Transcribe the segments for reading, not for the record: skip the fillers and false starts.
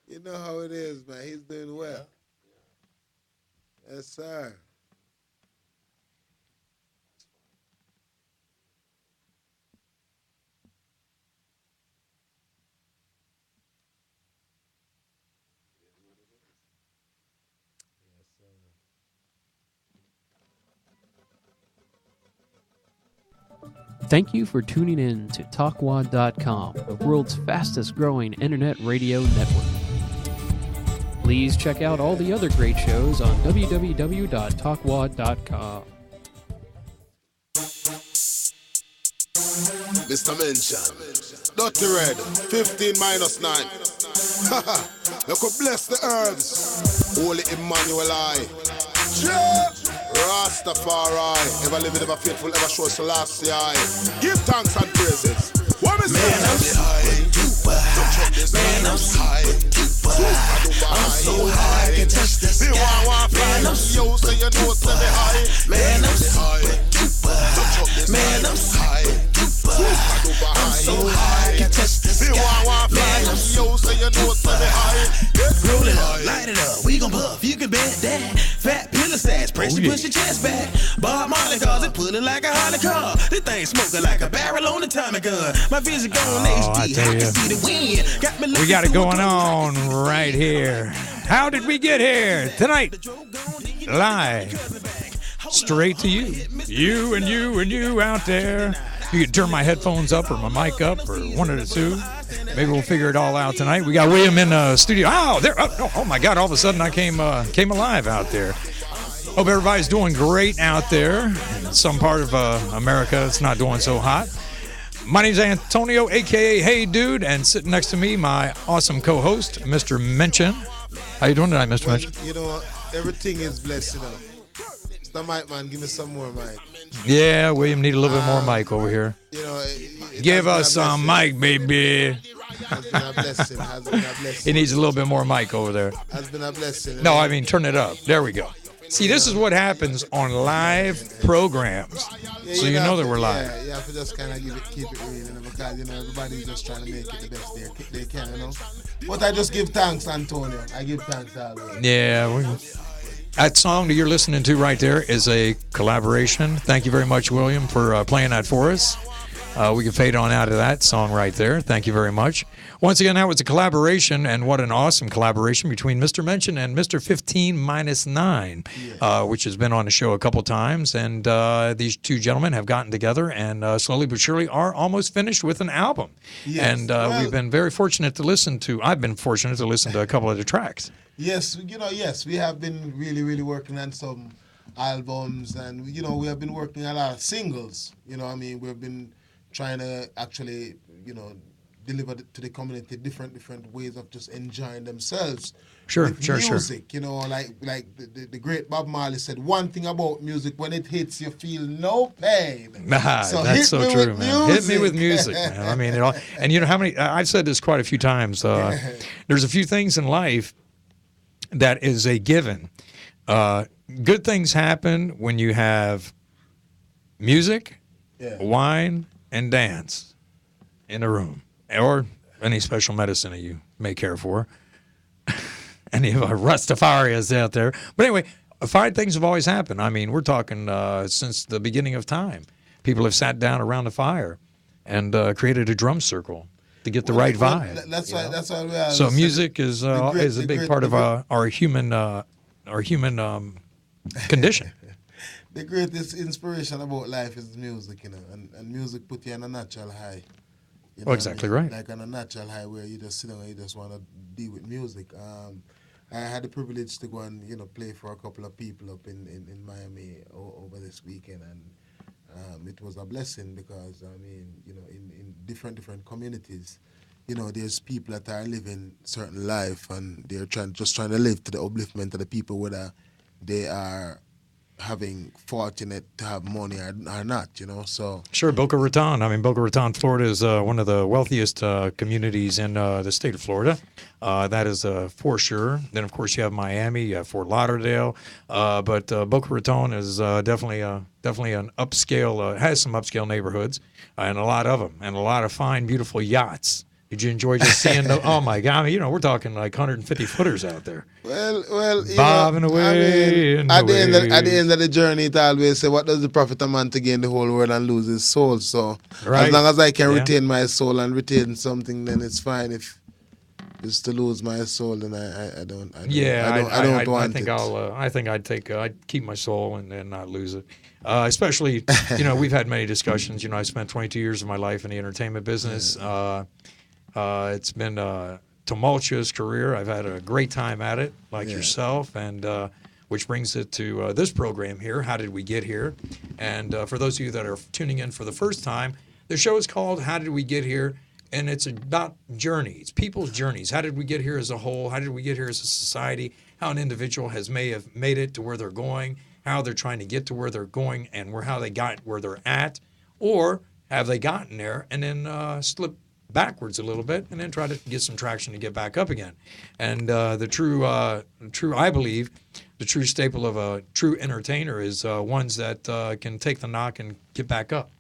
You know how it is, man. He's doing well. Yes, sir. Thank you for tuning in to Talkwad.com, the world's fastest growing internet radio network. Please check out all the other great shows on www.talkwad.com. Mr. Mention. Dirty Red. 15 minus 9. Haha. Look who bless the herbs. Holy Emmanuel I. Yeah. Rastafari. Ever living, ever faithful, ever show Selassie I. Give thanks and praises. What is Man, I'm super high. Man, I'm super duper high. I'm so high I can touch the sky. Man, I'm super duper high. Man, I'm super duper high. Man, I'm super duper high. I'm so high I can touch the sky. Man, I'm super duper high. Roll it up, light it up, we gon' puff, you can bet that. Fat pillar sash, press you, push your chest back. Bob Marley calls it, put it like a Holly car. This thing smoking like a barrel on the Tommy gun. My vision going HD, I can see the wind. Got me We got it going on right here. How did we get here? Tonight, live, straight to you. You and you and you out there. You can turn my headphones up or my mic up or one of the two. Maybe we'll figure it all out tonight. We got William in the studio. Oh, there! Oh my God! All of a sudden, I came alive out there. Hope everybody's doing great out there. In some part of America, it's not doing so hot. My name's Antonio, a.k.a. Hey Dude, and sitting next to me, my awesome co-host, Mr. Mention. How you doing tonight, Mr. Mention? You know what? Everything is blessed, you know. Mr. Mike, man, give me some more mic. Yeah, William, need a little bit more mic over here. You know, Give us some mic, baby. Has been a blessing. Has been a blessing. He needs a little bit more mic over there. Has been a blessing. No, I mean, turn it up. There we go. See, this is what happens on live programs. Yeah, So you know that we're live. Yeah, you have to just kind of keep it real, you know, because, you know, everybody's just trying to make it the best they can, you know. But I just give thanks, Antonio. I give thanks always. Yeah. That song that you're listening to right there is a collaboration. Thank you very much, William, for playing that for us. We can fade on out of that song right there. Thank you very much. Once again, that was a collaboration, and what an awesome collaboration between Mr. Mention and Mr. 15-9, which has been on the show a couple times. And these two gentlemen have gotten together and slowly but surely are almost finished with an album. Yes. And we've been very fortunate to listen to, I've been fortunate to listen to a couple of the tracks. Yes, you know, yes, we have been really, really working on some albums, and, you know, we have been working a lot of singles. You know, I mean, we've been trying to actually, you know, deliver to the community different ways of just enjoying themselves. Sure, with sure. music, you know, like the great Bob Marley said, one thing about music, when it hits, you feel no pain. So that's so true, man. Hit me with music. music, man. I mean, it all, and you know how many, I've said this quite a few times. There's a few things in life that is a given. Good things happen when you have music, wine, and dance in a room, or any special medicine that you may care for. Any of our Rastafarians out there. But anyway, fine things have always happened. I mean, we're talking since the beginning of time. People have sat down around the fire and created a drum circle to get the right vibe. That's why we are. So music is a big part of our human condition. The greatest inspiration about life is music, you know, and music put you on a natural high. You know exactly right. Like on a natural high where you just sit down and you just want to deal with music. I had the privilege to go and, you know, play for a couple of people up in Miami over this weekend, and it was a blessing because, I mean, you know, in different communities, you know, there's people that are living certain life and they're trying to live to the upliftment of the people, whether they are having fortunate to have money or not, you know. So sure, Boca Raton. I mean, Boca Raton, Florida is one of the wealthiest communities in the state of Florida. That is for sure. Then, of course, you have Miami, you have Fort Lauderdale, but Boca Raton is definitely an upscale. Has some upscale neighborhoods, and a lot of them, and a lot of fine, beautiful yachts Did you enjoy just seeing the? Oh my God! I mean, we're talking like 150 footers out there. Well, Bobbing away and at the away. end of the journey, it always say, "What does it profit a man to gain the whole world and lose his soul?" So, Right. as long as I can Yeah. retain my soul and retain something, then it's fine. If it's to lose my soul, then I don't. I don't want think it. I think I'd keep my soul and not lose it. Especially, we've had many discussions. I spent 22 years of my life in the entertainment business. It's been a tumultuous career. I've had a great time at it, like yourself, and which brings it to this program here. How did we get here? And for those of you that are tuning in for the first time, the show is called How Did We Get Here? And it's about journeys, people's journeys. How did we get here as a whole? How did we get here as a society? How an individual may have made it to where they're going, how they're trying to get to where they're going, and how they got where they're at, or have they gotten there and then slip backwards a little bit and then try to get some traction to get back up again. And the true, I believe, the true staple of a true entertainer is ones that can take the knock and get back up.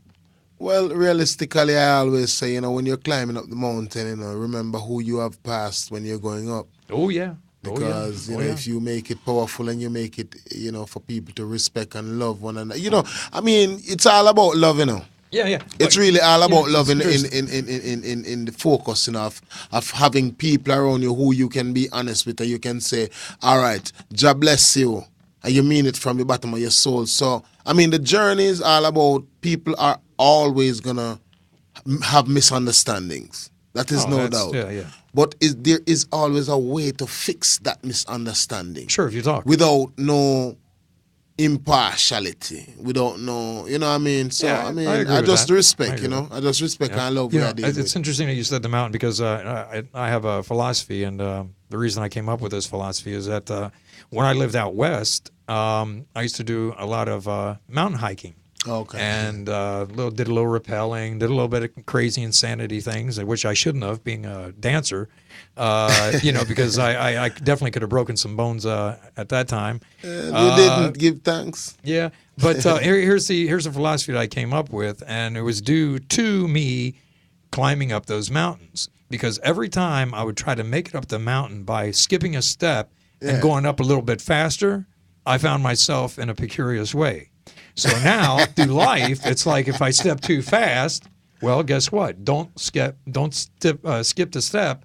Well, realistically, I always say, when you're climbing up the mountain, remember who you have passed when you're going up. Oh, yeah. Because, if you make it powerful and you make it, for people to respect and love one another, it's all about love, Yeah. It's really all about love in the focus, of having people around you who you can be honest with and you can say, all right, God bless you. And you mean it from the bottom of your soul. So, the journey is all about people are always going to have misunderstandings. That is no doubt. Yeah. But there is always a way to fix that misunderstanding. Sure, if you talk. Without no impartiality, without no, So, Yeah, I just that. respect, I just respect and I love what I did. It's interesting that you said the mountain because I have a philosophy, and the reason I came up with this philosophy is that when I lived out west, I used to do a lot of mountain hiking. Okay. And did a little rappelling, did a little bit of crazy insanity things, which I shouldn't have, being a dancer, because I definitely could have broken some bones at that time. You didn't give thanks. Yeah, but here's the philosophy that I came up with, and it was due to me climbing up those mountains. Because every time I would try to make it up the mountain by skipping a step and going up a little bit faster, I found myself in a precarious way. So now through life, it's like if I step too fast, well, guess what? Don't skip the step.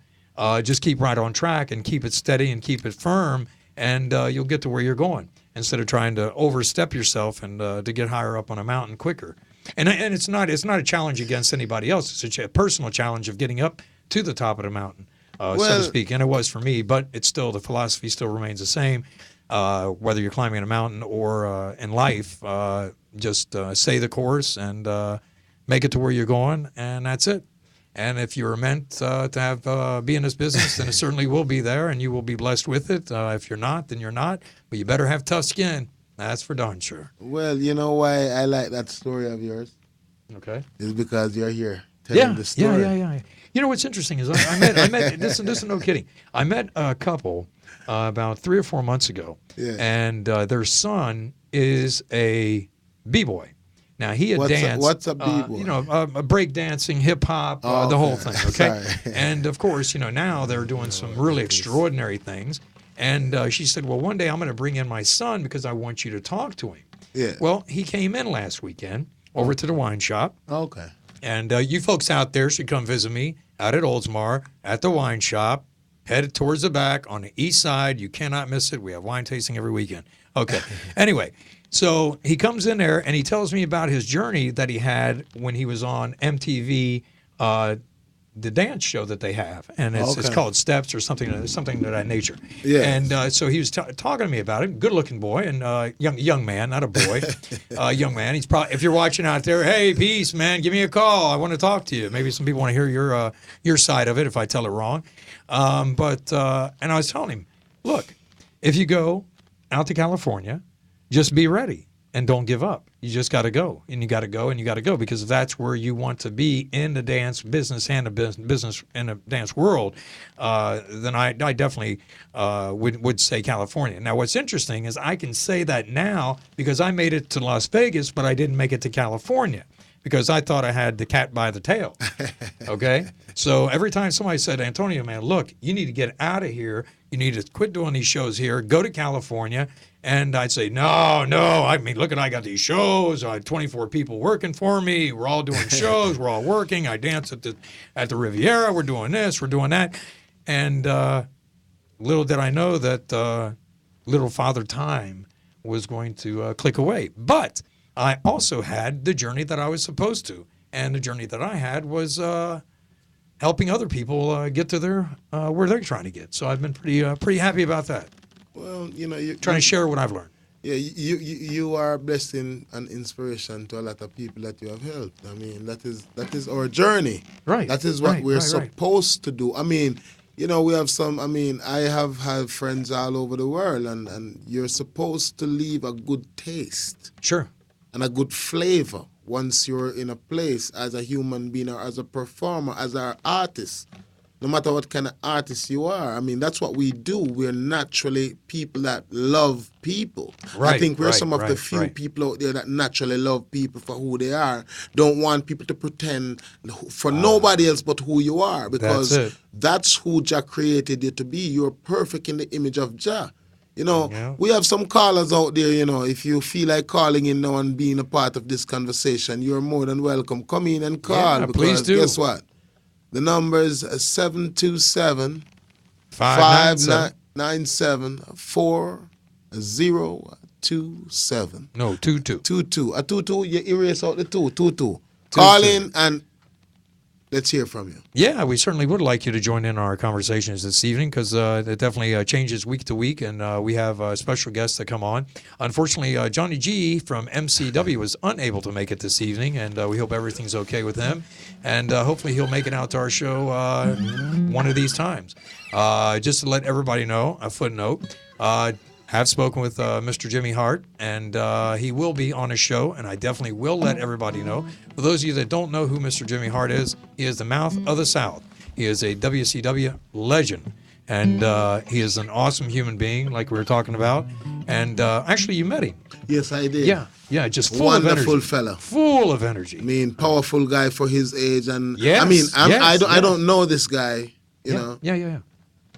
Just keep right on track and keep it steady and keep it firm, and you'll get to where you're going instead of trying to overstep yourself and to get higher up on a mountain quicker. And it's not a challenge against anybody else. It's a personal challenge of getting up to the top of the mountain, so to speak. And it was for me, but it's still, the philosophy still remains the same. Whether you're climbing a mountain or in life, just say the course and make it to where you're going, and that's it. And if you're meant to have be in this business, then it certainly will be there, and you will be blessed with it. If you're not, then you're not. But you better have tough skin. That's for darn sure. Well, you know why I like that story of yours? Okay. It's because you're here telling the story. Yeah. You know what's interesting is I met this is no kidding. I met a couple about 3 or 4 months ago, and their son is a b-boy. Now he had danced. What's a b-boy? Break dancing, hip hop, the whole thing. Okay, Sorry. and of course, now they're doing some really extraordinary things. And she said, "Well, one day I'm going to bring in my son because I want you to talk to him." Yeah. Well, he came in last weekend over to the wine shop. Okay. And you folks out there should come visit me out at Oldsmar at the wine shop, headed towards the back on the east side. You cannot miss it. We have wine tasting every weekend. Okay. Anyway, so he comes in there and he tells me about his journey that he had when he was on MTV, the dance show that they have, and it's called Steps or something of that nature. Yeah. And so he was talking to me about it. Good-looking boy and young man, not a boy, young man. He's probably, if you're watching out there, hey, peace, man, give me a call. I want to talk to you. Maybe some people want to hear your side of it if I tell it wrong. And I was telling him, look, if you go out to California, just be ready and don't give up. You just got to go, and you got to go, and you got to go, because if that's where you want to be in the dance business and the business in the dance world, then I definitely would say California. Now, what's interesting is I can say that now because I made it to Las Vegas, but I didn't make it to California. because I thought I had the cat by the tail. Okay? So every time somebody said, Antonio, man, look, you need to get out of here. You need to quit doing these shows here. Go to California. And I'd say, no. I mean, look, I got these shows. I have 24 people working for me. We're all doing shows. We're all working. I dance at the Riviera. We're doing this. We're doing that. And little did I know that little Father Time was going to click away. But I also had the journey that I was supposed to. And the journey that I had was helping other people get to their where they're trying to get. So I've been pretty happy about that. Well, you're Trying to share what I've learned. Yeah, you are a blessing and inspiration to a lot of people that you have helped. I mean, that is our journey. Right. That is what we're right. supposed to do. I mean, we have some. I mean, I have had friends all over the world, and you're supposed to leave a good taste. Sure. And a good flavor once you're in a place as a human being or as a performer, as an artist. No matter what kind of artist you are. I mean, that's what we do. We're naturally people that love people. Right, I think we're right, some of the right, few right. people out there that naturally love people for who they are. Don't want people to pretend for nobody else but who you are. Because That's it. that's who Jah created you to be. You're perfect in the image of Jah. Yeah. We have some callers out there, if you feel like calling in now and being a part of this conversation, you're more than welcome. Come in and call. Yeah, because please do. Guess what? The number is 727 597. 4027. No, 22. 22. A 22, you erase out the 2. 22. Call in and let's hear from you. Yeah, we certainly would like you to join in our conversations this evening because it definitely changes week to week, and we have special guests that come on. Unfortunately, Johnny G from MCW was unable to make it this evening, and we hope everything's okay with him. And hopefully he'll make it out to our show one of these times. Just to let everybody know, a footnote, have spoken with Mr. Jimmy Hart, and he will be on a show, and I definitely will let everybody know. For those of you that don't know who Mr. Jimmy Hart is, he is the mouth of the South. He is a WCW legend, and he is an awesome human being, like we were talking about. And actually, you met him. Yes, I did. Yeah, just full of energy. Wonderful fella. Full of energy. I mean, powerful guy for his age. And Yes, I mean, I yes. don't know this guy, you know. Yeah.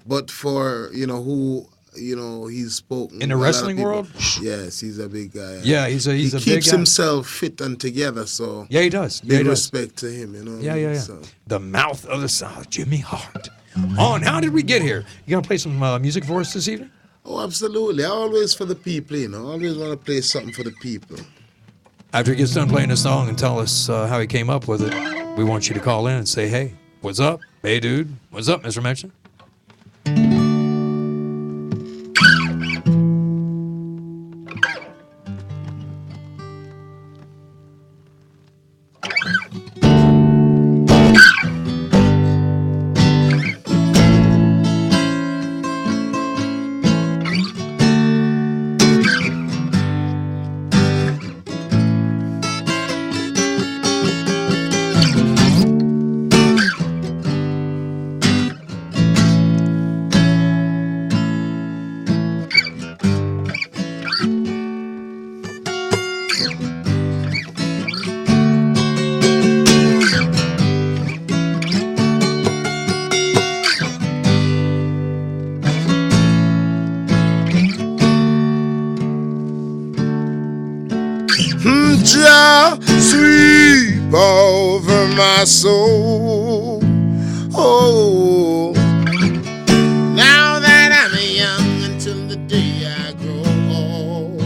But for, who, he's spoken. In the a lot of wrestling people. world? Yes, he's a big guy. Yeah, he's a he big keeps guy. himself fit and together, so Yeah, he does. Yeah, big he does. respect to him, Yeah. So. The mouth of the South, Jimmy Hart. On, how did we get here? You gonna play some music for us this evening? Oh, absolutely. Always for the people, Always want to play something for the people. After he gets done playing the song and tell us how he came up with it, we want you to call in and say, hey, what's up? Hey, dude. What's up, Mr. Mention? Jah sweep over my soul. Oh, now that I'm young until the day I grow old.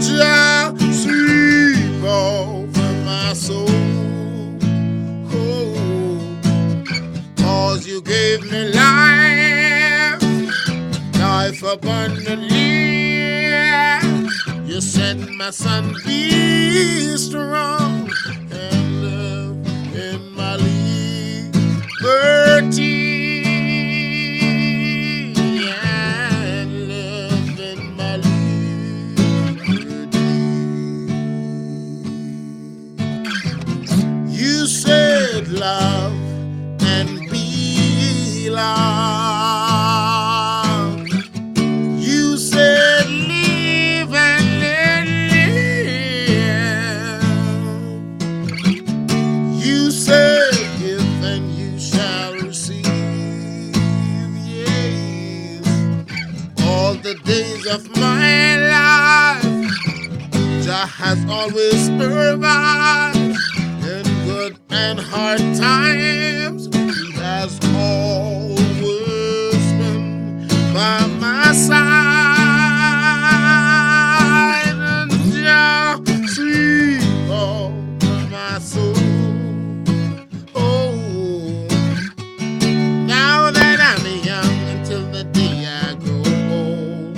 Jah sweep over my soul. Oh, 'cause you gave me life abundantly. You said, my son, be strong and love in my liberty. And love in my liberty. You said, love and be loved. You said, live and let live. days of my life, Jah has always provided. In good and hard times, He has always been by my side. And Jah sleep over my soul. Oh, now that I'm young until the day I grow old,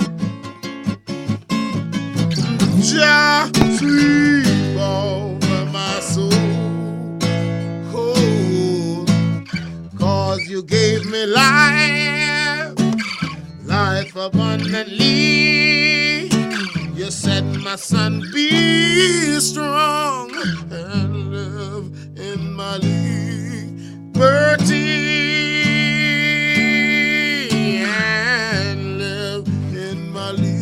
Jah sleep over my soul. Oh, 'cause you gave me life, life abundantly. You said, my son, be strong and live in my liberty, and live in my liberty,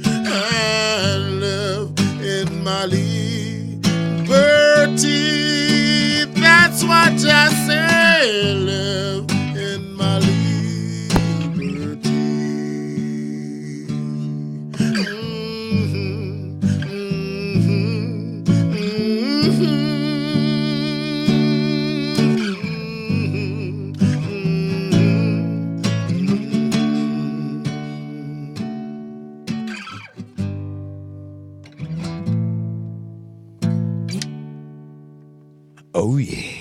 and live in my liberty. That's what I say, live in my liberty. Oh, yeah.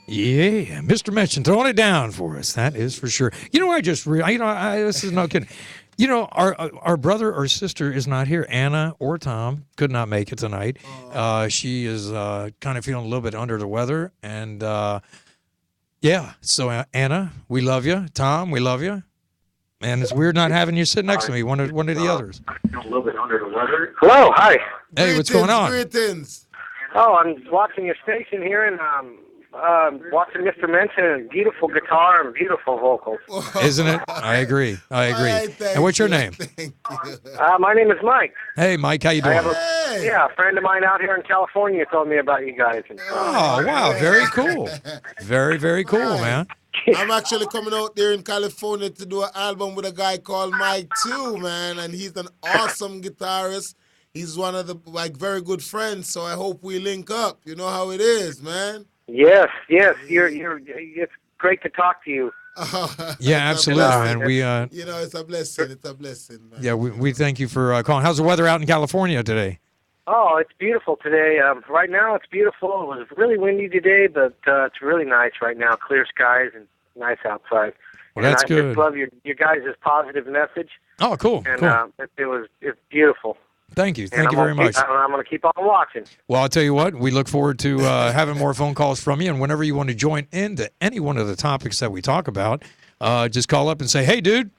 Yeah, Mr. Mention throwing it down for us. That is for sure. You know, I just this is no kidding. You know, our brother or sister is not here. Anna or Tom could not make it tonight. She is kind of feeling a little bit under the weather, and yeah. So Anna, we love you. Tom, we love you. And it's weird not having you sit next to me, one of the others. A little bit under the weather. Hello, hi. Hey, what's going on? Greetings. Oh, I'm watching your station here, and watching Mr. Mention, beautiful guitar and beautiful vocals. Isn't it? I agree. I agree. All right, thank And what's your you. name? Thank you. My name is Mike. Hey, Mike, how you I doing? have Hey. a friend of mine out here in California told me about you guys. And, Oh, wow. Very cool. Very, very cool, man. I'm actually coming out there in California to do an album with a guy called Mike too, man, and he's an awesome guitarist. He's one of the very good friends, so I hope we link up. You know how it is, man. yes, you're. It's great to talk to you. Yeah, absolutely, man. We You know, it's a blessing. It's a blessing, man. yeah, we thank you for calling. How's the weather out in California today? Oh, it's beautiful today. Right now, it's beautiful. It was really windy today, but it's really nice right now. Clear skies and nice outside. Well, that's and I good. just love your guys' positive message, Oh, cool. and Cool. it's beautiful. Thank you. And Thank you very much. I'm going to keep on watching. Well, I'll tell you what, we look forward to having more phone calls from you. And whenever you want to join into any one of the topics that we talk about, just call up and say, hey, dude,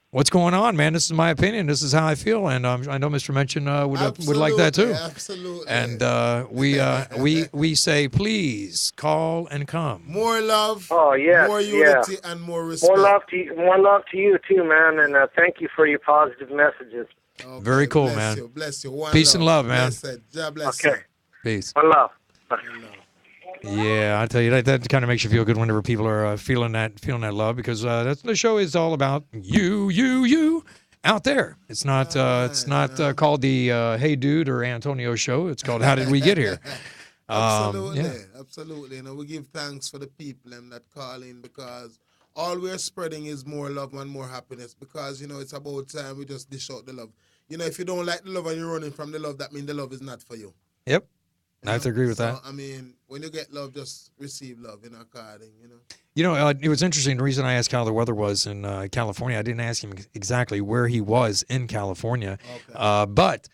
what's going on, man? This is my opinion. This is how I feel. And I know Mr. Mention would like that too. Absolutely. And we say, please call and come. more love, Oh, yes, more unity, and more respect. More love to you too, man. And thank you for your positive messages. Okay, Very cool, bless man. You, bless you. One Peace and love, man. Blessed. God bless Okay, Peace. one love. Yeah, I tell you that kind of makes you feel good whenever people are feeling that love, because that's the show is all about you out there. It's not called the Hey Dude or Antonio show. It's called How Did We Get Here? Absolutely, yeah. absolutely. You know, we give thanks for the people that call in, because all we're spreading is more love and more happiness, because, you know, it's about time we just dish out the love. You know, if you don't like the love and you're running from the love, that means the love is not for you. Yep, I have to agree with So, that. I mean, when you get love, just receive love in according, you know. You know, it was interesting. The reason I asked how the weather was in California, I didn't ask him exactly where he was in California, but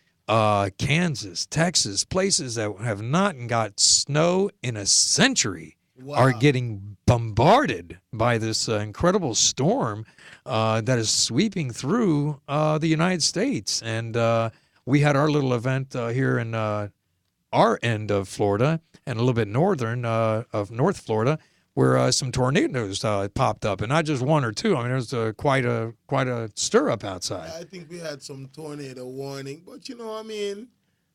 Kansas, Texas, places that have not got snow in a century are getting bombarded by this incredible storm that is sweeping through the United States. And we had our little event here in our end of Florida and a little bit northern of North Florida, where some tornadoes popped up, and not just one or two. I mean, there's quite a stir up outside. I think we had some tornado warning, but, you know, I mean,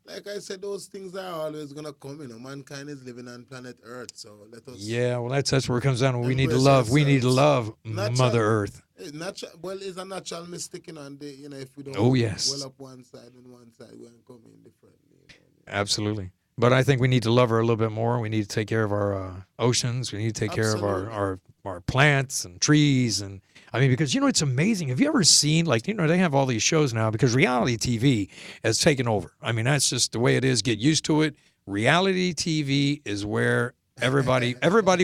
like I said, those things are always gonna come. Mankind is living on planet Earth, so let us. Yeah, well, that's where it comes down. We need to Embrace love. We need to ourselves. love Natural- Mother Earth. Natural, well, it's a natural mistake, and if we don't. Oh, yes. Well up one side and one side, we're gonna come in differently. Absolutely. But I think we need to love her a little bit more. We need to take care of our oceans. We need to take care of our plants and trees. And I mean, because, it's amazing. Have you ever seen, like, they have all these shows now because reality TV has taken over. I mean, that's just the way it is. Get used to it. Reality TV is where everybody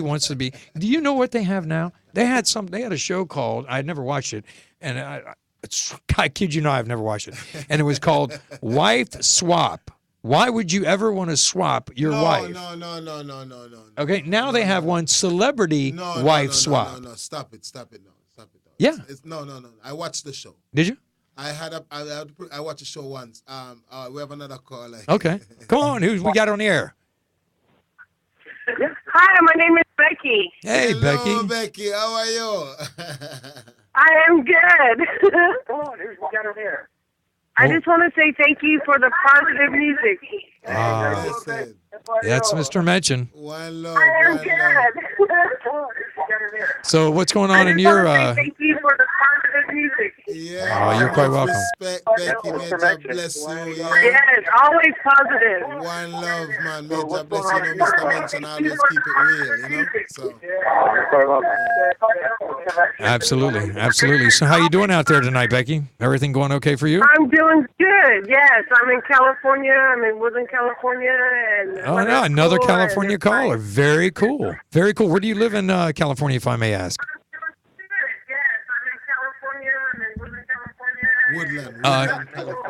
wants to be. Do you know what they have now? They had a show called, I'd never watched it, and I kid you not, I've never watched it. And it was called Wife Swap. Why would you ever want to swap your wife? No. Okay, now they have one, Celebrity Wife Swap. No. Stop it. No. Yeah. No. I watched the show. Did you? I watched the show once. We have another call. Okay. Come on, who we got on the air? Hi, my name is Becky. Hey, Hello, Becky. Becky. How are you? I am good. Come on, here's what we got over here. I just want to say thank you for the positive music. Listen, That's Mr. Mention. one love. I am One love. good. Come on, here's what we got over here. So what's going I on in just your? want to say thank you for the positive music. Yeah. Oh, you're quite much welcome. Respect, Becky. May God bless you. Yeah. Yes, always positive. One love, man. May God bless you. Mr. Mention, always keep it real, So, Absolutely. So how you doing out there tonight, Becky? Everything going okay for you? I'm doing good. Yes, I'm in California. I'm in Woodland, California. And Oh, no, another cool, California and it's caller. nice. Very cool. Very cool. Where do you live in California, if I may ask? Yes, I'm in California. I'm in Woodland,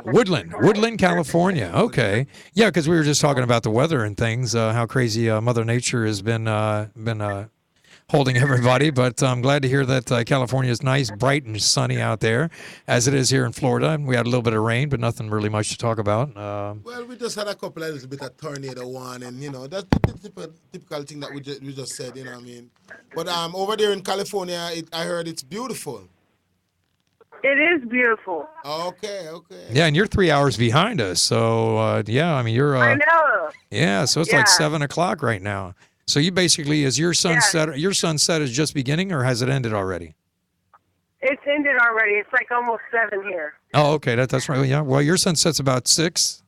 California. Woodland, California. Okay. Yeah, because we were just talking about the weather and things, how crazy Mother Nature has been holding everybody. But I'm glad to hear that California is nice, bright, and sunny out there, as it is here in Florida. We had a little bit of rain, but nothing really much to talk about. well, we just had a couple of little bit of tornado warning, that's the typical thing that we just said, what I mean. But over there in California, I heard it's beautiful. It is beautiful. Okay. Yeah, and you're 3 hours behind us. So, yeah, I mean, you're... I know. Yeah, so it's like 7 o'clock right now. So you basically, is your sunset is just beginning, or has it ended already? It's ended already. It's like almost 7 here. Oh, okay, that's right. Yeah, well, your sunset's about 6.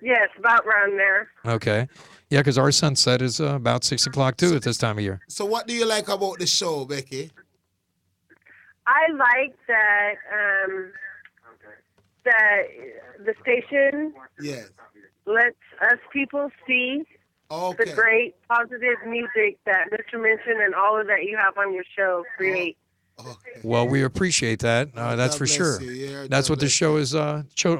Yes, about around there. Okay. Yeah, because our sunset is about 6 o'clock, too, at this time of year. So what do you like about the show, Becky? I like that that the station Yes. lets us people see Okay. the great positive music that Mr. Mention and all of that you have on your show create. Okay. Well, we appreciate that. That's God for bless sure. you. Yeah, That's God what the bless show is.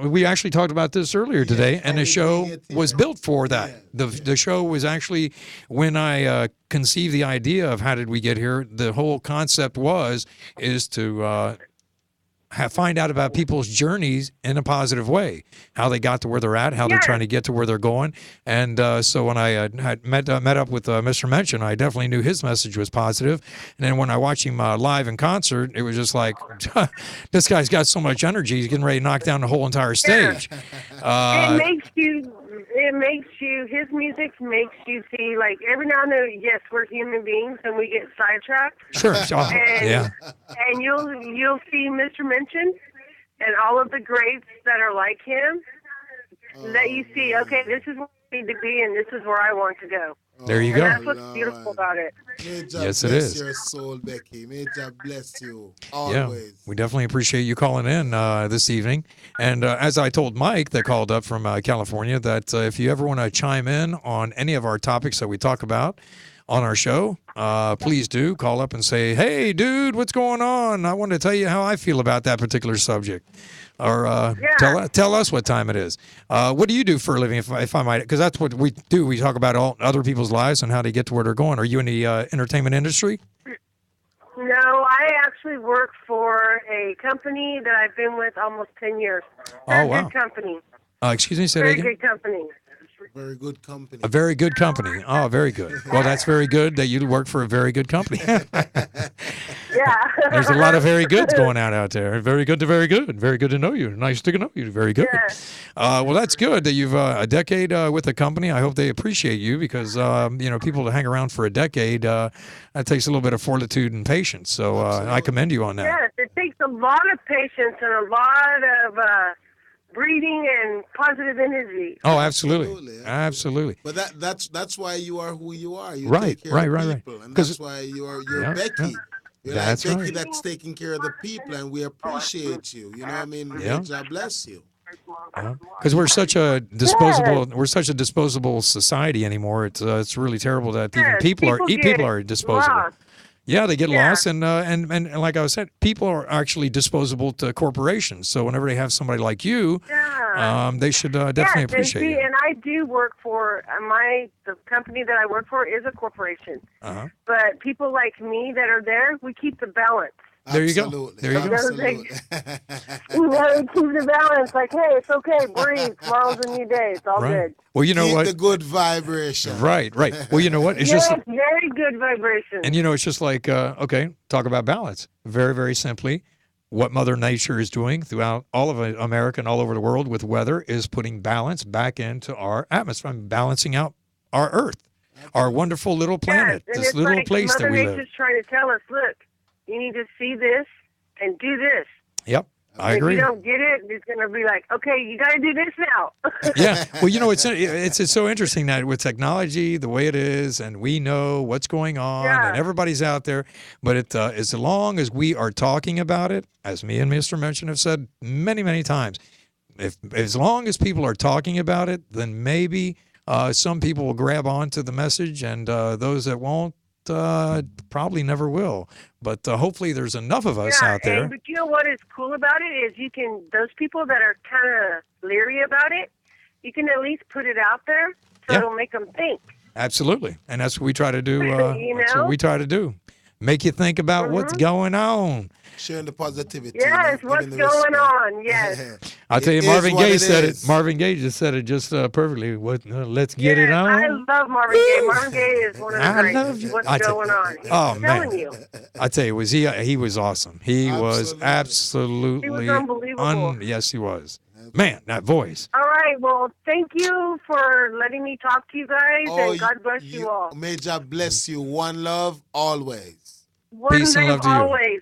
We actually talked about this earlier today, and the show was built for that. Yeah. The show was actually, when I conceived the idea of how did we get here, the whole concept is to find out about people's journeys in a positive way, how they got to where they're at, how they're Yes. trying to get to where they're going. And so when I had met up with Mr. Mention, I definitely knew his message was positive. And then when I watched him live in concert, it was just like, this guy's got so much energy, he's getting ready to knock down the whole entire stage. His music makes you see, like, every now and then, yes, we're human beings and we get sidetracked. Sure. Oh, yeah. And you'll see Mr. Mention and all of the greats that are like him, that you see, okay, this is where I need to be and this is where I want to go. There you And go. that's what's beautiful about it. May God Yes, it bless is. your soul, Becky. May God bless you Yeah, always. we definitely appreciate you calling in this evening. And as I told Mike that called up from California, that if you ever want to chime in on any of our topics that we talk about on our show, please do call up and say, hey, dude, what's going on? I want to tell you how I feel about that particular subject. Or tell us what time it is. What do you do for a living, if I might? Because that's what we do. We talk about all other people's lives and how they get to where they're going. Are you in the entertainment industry? No, I actually work for a company that I've been with almost 10 years. Very wow. good company. Excuse me, say that Very again? good company. Very good company. A very good company. Oh, very good. Well, that's very good that you work for a very good company. Yeah. There's a lot of very goods going out there. Very good to very good. Very good to know you. Nice to know you. Very good. Yeah. Well, that's good that you've a decade with the company. I hope they appreciate you because, people to hang around for a decade, that takes a little bit of fortitude and patience. So I commend you on that. Yes, it takes a lot of patience and a lot of breathing and positive energy. Oh, absolutely. Absolutely. Absolutely. But that's why you are who you are. You Right, take care right, of right, right. people, and 'Cause- that's why you're Yeah, Becky. yeah. You're That's like Becky right. that's taking care of the people, and we appreciate you. You know what I mean? Yeah. May God bless you. Because we're such a disposable society anymore. It's really terrible that even Yes, people get are disposable. lost. Yeah, they get Yeah. lost, and like I said, people are actually disposable to corporations. So whenever they have somebody like you, Yeah. they should definitely Yes, appreciate and see, you. and I do work for the company that I work for is a corporation. Uh-huh. But people like me that are there, we keep the balance. There you go. Absolutely. There you go. Absolutely. We gotta keep the balance. Like, hey, it's okay. Breathe. Tomorrow's a new day. It's all Right. good. Well, you know Keep what? the good vibration. Right. Well, you know what? It's Yes, just very good vibration. And it's just like, okay, talk about balance. Very, very simply, what Mother Nature is doing throughout all of America and all over the world with weather is putting balance back into our atmosphere, balancing out our Earth, our wonderful little planet, yes, and this it's little like place Mother that we Nature's live. trying to tell us, look, you need to see this and do this. Yep, I If agree. you don't get it, it's gonna be like, okay, you got to do this now. Yeah. Well, it's so interesting that with technology the way it is, and we know what's going on, Yeah. and everybody's out there, but as long as we are talking about it, as me and Mr. Mention have said many, many times, as long as people are talking about it, then maybe some people will grab onto the message, and those that won't probably never will. But hopefully there's enough of us out there. But you know what is cool about it is those people that are kind of leery about it, you can at least put it out there so Yeah. it'll make them think. Absolutely. And that's what we try to do. You That's what know? we try to do. Make you think about what's going on. Sharing the positivity. Yes, giving what's the going respect. on? Yes. I'll tell you, It Marvin is what Gaye it said it. is. Marvin Gaye just said it just perfectly. Let's get it Yes, on. I love Marvin Gaye. Marvin Gaye is one of the I greats. love you. What's I tell- going on? Oh, I'm man. telling you. I tell you, he was awesome. He was absolutely He was unbelievable. yes, he was. Man, that voice. All right. Well, thank you for letting me talk to you guys, Oh, and God bless you all. May God bless you. One love, always. One Peace and love to you. always.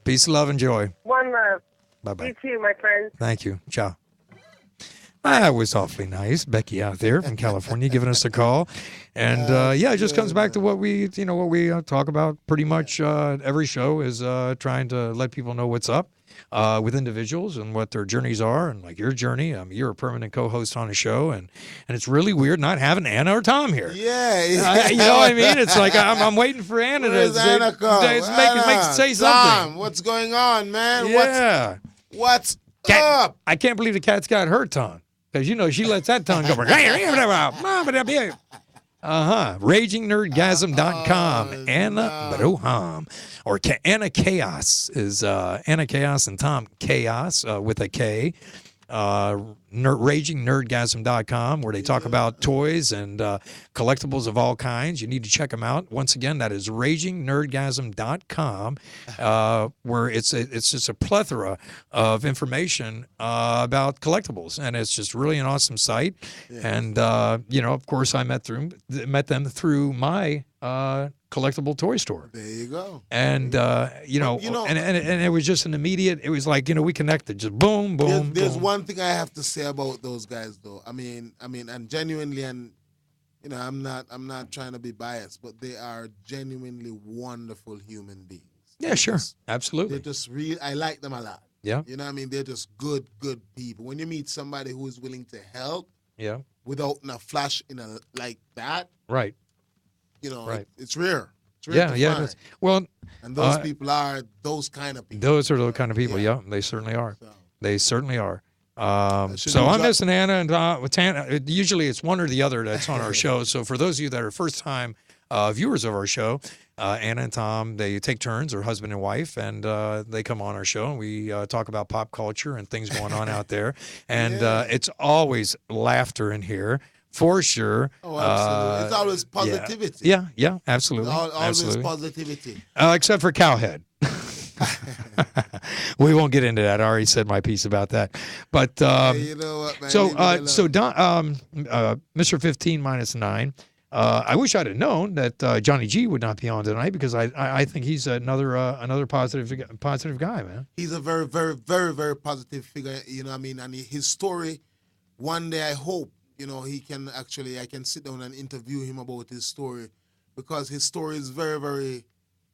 Peace, love, and joy. One love. Bye-bye. You too, my friends. Thank you. Ciao. That was awfully nice. Becky out there from California giving us a call. And it just comes back to what we talk about pretty much every show is trying to let people know what's up with individuals and what their journeys are. And like your journey, you're a permanent co-host on a show. And it's really weird not having Anna or Tom here. Yeah. You know what I mean? It's like I'm waiting for Anna to Where's Anna come? say Tom, something. what's going on, man? Yeah. What's Cat, up? I can't believe the cat's got her tongue. Because, she lets that tongue go. RagingNerdgasm.com. Anna Broham. Or Anna Chaos is Anna Chaos and Tom Chaos with a K. RagingNerdgasm.com, where they talk about toys and collectibles of all kinds. You need to check them out. Once again, that is RagingNerdgasm.com, where it's just a plethora of information about collectibles, and it's just really an awesome site. Yeah. And of course, I met them through my collectible toy store. There you go. And and it was just an immediate. It was like we connected, just boom, boom. There's boom. one thing I have to say about those guys, though. I mean, and genuinely, and I'm not trying to be biased, but they are genuinely wonderful human beings. Yeah, sure, absolutely. They're just real. I like them a lot. Yeah. You know what I mean? They're just good people. When you meet somebody who is willing to help, yeah, without a flash like that, right. Right. It's rare. It's rare Yeah, to yeah. find. Well, and those people are those kind of people. Those are the kind of people. Yeah, they certainly are. So. They certainly are. So I'm missing Anna and with Tana. Usually it's one or the other that's on our show. So for those of you that are first-time viewers of our show, Anna and Tom, they take turns, or husband and wife, and they come on our show, and we talk about pop culture and things going on out there. And it's always laughter in here. For sure. Oh, absolutely. It's always positivity. Yeah, absolutely. Always absolutely. positivity. Except for Cowhead. We won't get into that. I already said my piece about that. But Hey, you know what, man? Leave it alone. Don, Mr. 15 minus 9. I wish I'd have known that Johnny G would not be on tonight because I think he's another positive guy, man. He's a very, very, very, very positive figure. You know what I mean? And his story, one day I hope, you know, I can sit down and interview him about his story because his story is very, very,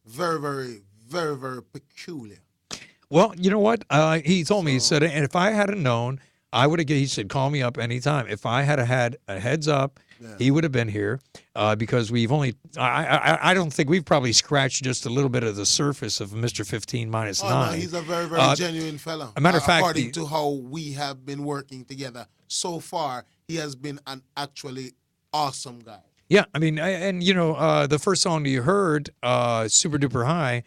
very, very, very, very peculiar. Well, you know what? He told me, he said, and if I had known, I would have, he said, call me up anytime. If I had had a heads up, he would have been here because we've only, I don't think we've probably scratched just a little bit of the surface of Mr. 15 minus 9. No, he's a very, very genuine fellow. A matter of fact, according to how we have been working together so far, he has been an actually awesome guy. Yeah, I mean, and you know, the first song you heard, Super Duper High,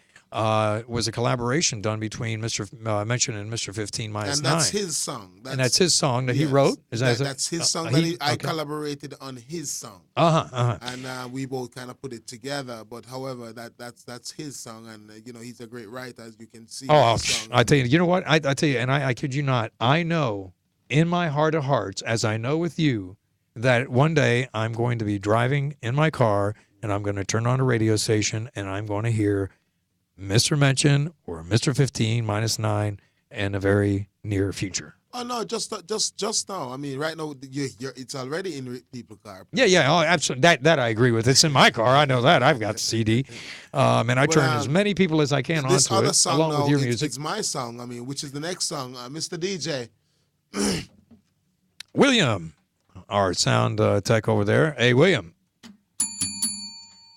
was a collaboration done between Mr. Mention and Mr. 15 minus 9. And that's his song. That's his song that he wrote? That's his song that I collaborated on his song. And we both kind of put it together. But however, that's his song. And, you know, he's a great writer, as you can see. I tell you know what? I tell you, and I kid you not, I know in my heart of hearts, as I know with you, that one day I'm going to be driving in my car and I'm going to turn on a radio station and I'm going to hear Mr. Mention or Mr. 15 minus 9 in a very near future. Oh no, just now. I mean, right now it's already in people's car. Yeah. Oh, absolutely. That I agree with. It's in my car. I know that. I've got the CD, and I turn as many people as I can onto it, song along now, with your music. It's my song. I mean, which is the next song, Mr. DJ. William, our sound tech over there. Hey, William.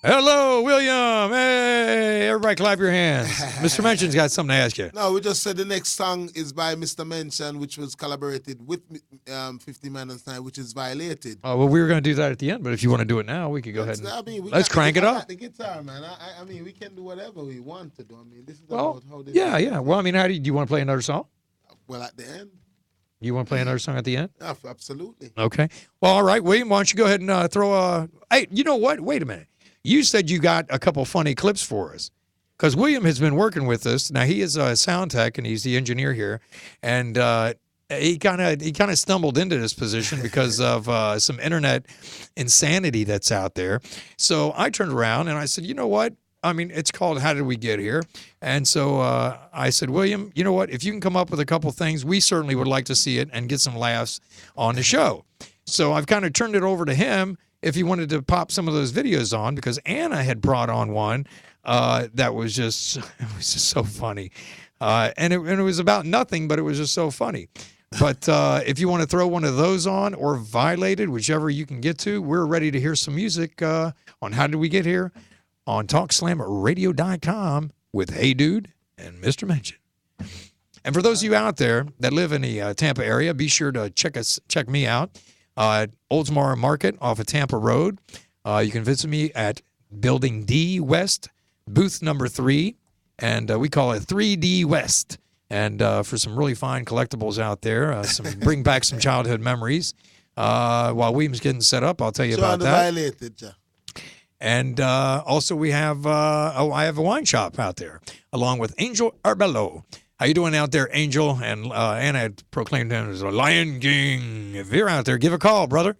Hello, William. Hey, everybody clap your hands. Mr. Mention's got something to ask you. No, we just said the next song is by Mr. Mention, which was collaborated with 50 minus 9, which is Violated. Oh, well, we were going to do that at the end, but if you want to do it now, we could go ahead and let's crank it up. The guitar, man. I mean, we can do whatever we want to do. I mean, this is about how this yeah. Well, I mean, do you want to play another song? Well, at the end. You want to play another song at the end? Yeah, absolutely. Okay. Well, all right, William, why don't you go ahead and throw a... Hey, you know what? Wait a minute. You said you got a couple funny clips for us because William has been working with us. Now, he is a sound tech, and he's the engineer here. And he kind of stumbled into this position because of some internet insanity that's out there. So I turned around, and I said, you know what? I mean, it's called How Did We Get Here? And so I said, William, you know what? If you can come up with a couple things, we certainly would like to see it and get some laughs on the show. So I've kind of turned it over to him if he wanted to pop some of those videos on, because Anna had brought on one that was just so funny. And it was about nothing, but it was just so funny. But if you want to throw one of those on or Violated, whichever you can get to, we're ready to hear some music on How Did We Get Here on TalkSlamRadio.com with Hey Dude and Mr. Mention. And for those of you out there that live in the Tampa area, be sure to check me out. Oldsmar Market off of Tampa Road. You can visit me at Building D West, booth number 3, and we call it 3D West. And for some really fine collectibles out there, bring back some childhood memories. While William's getting set up, I'll tell you about that. Violated, yeah. And also we have I have a wine shop out there, along with Angel Arbello. How you doing out there, Angel? And Anna had proclaimed him as a Lion King. If you're out there, give a call, brother.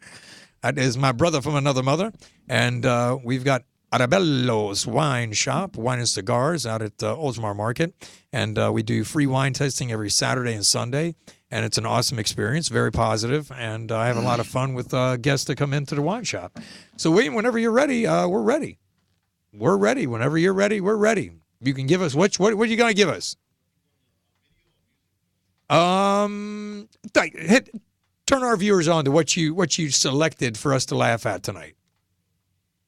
That is my brother from another mother. And we've got Arabello's Wine Shop, wine and cigars out at Oldsmar Market. And we do free wine tasting every Saturday and Sunday. And it's an awesome experience, very positive. And I have a lot of fun with guests that come into the wine shop. So, William, whenever you're ready, we're ready. We're ready. Whenever you're ready, we're ready. You can give us, what are you going to give us? Turn our viewers on to what you selected for us to laugh at tonight.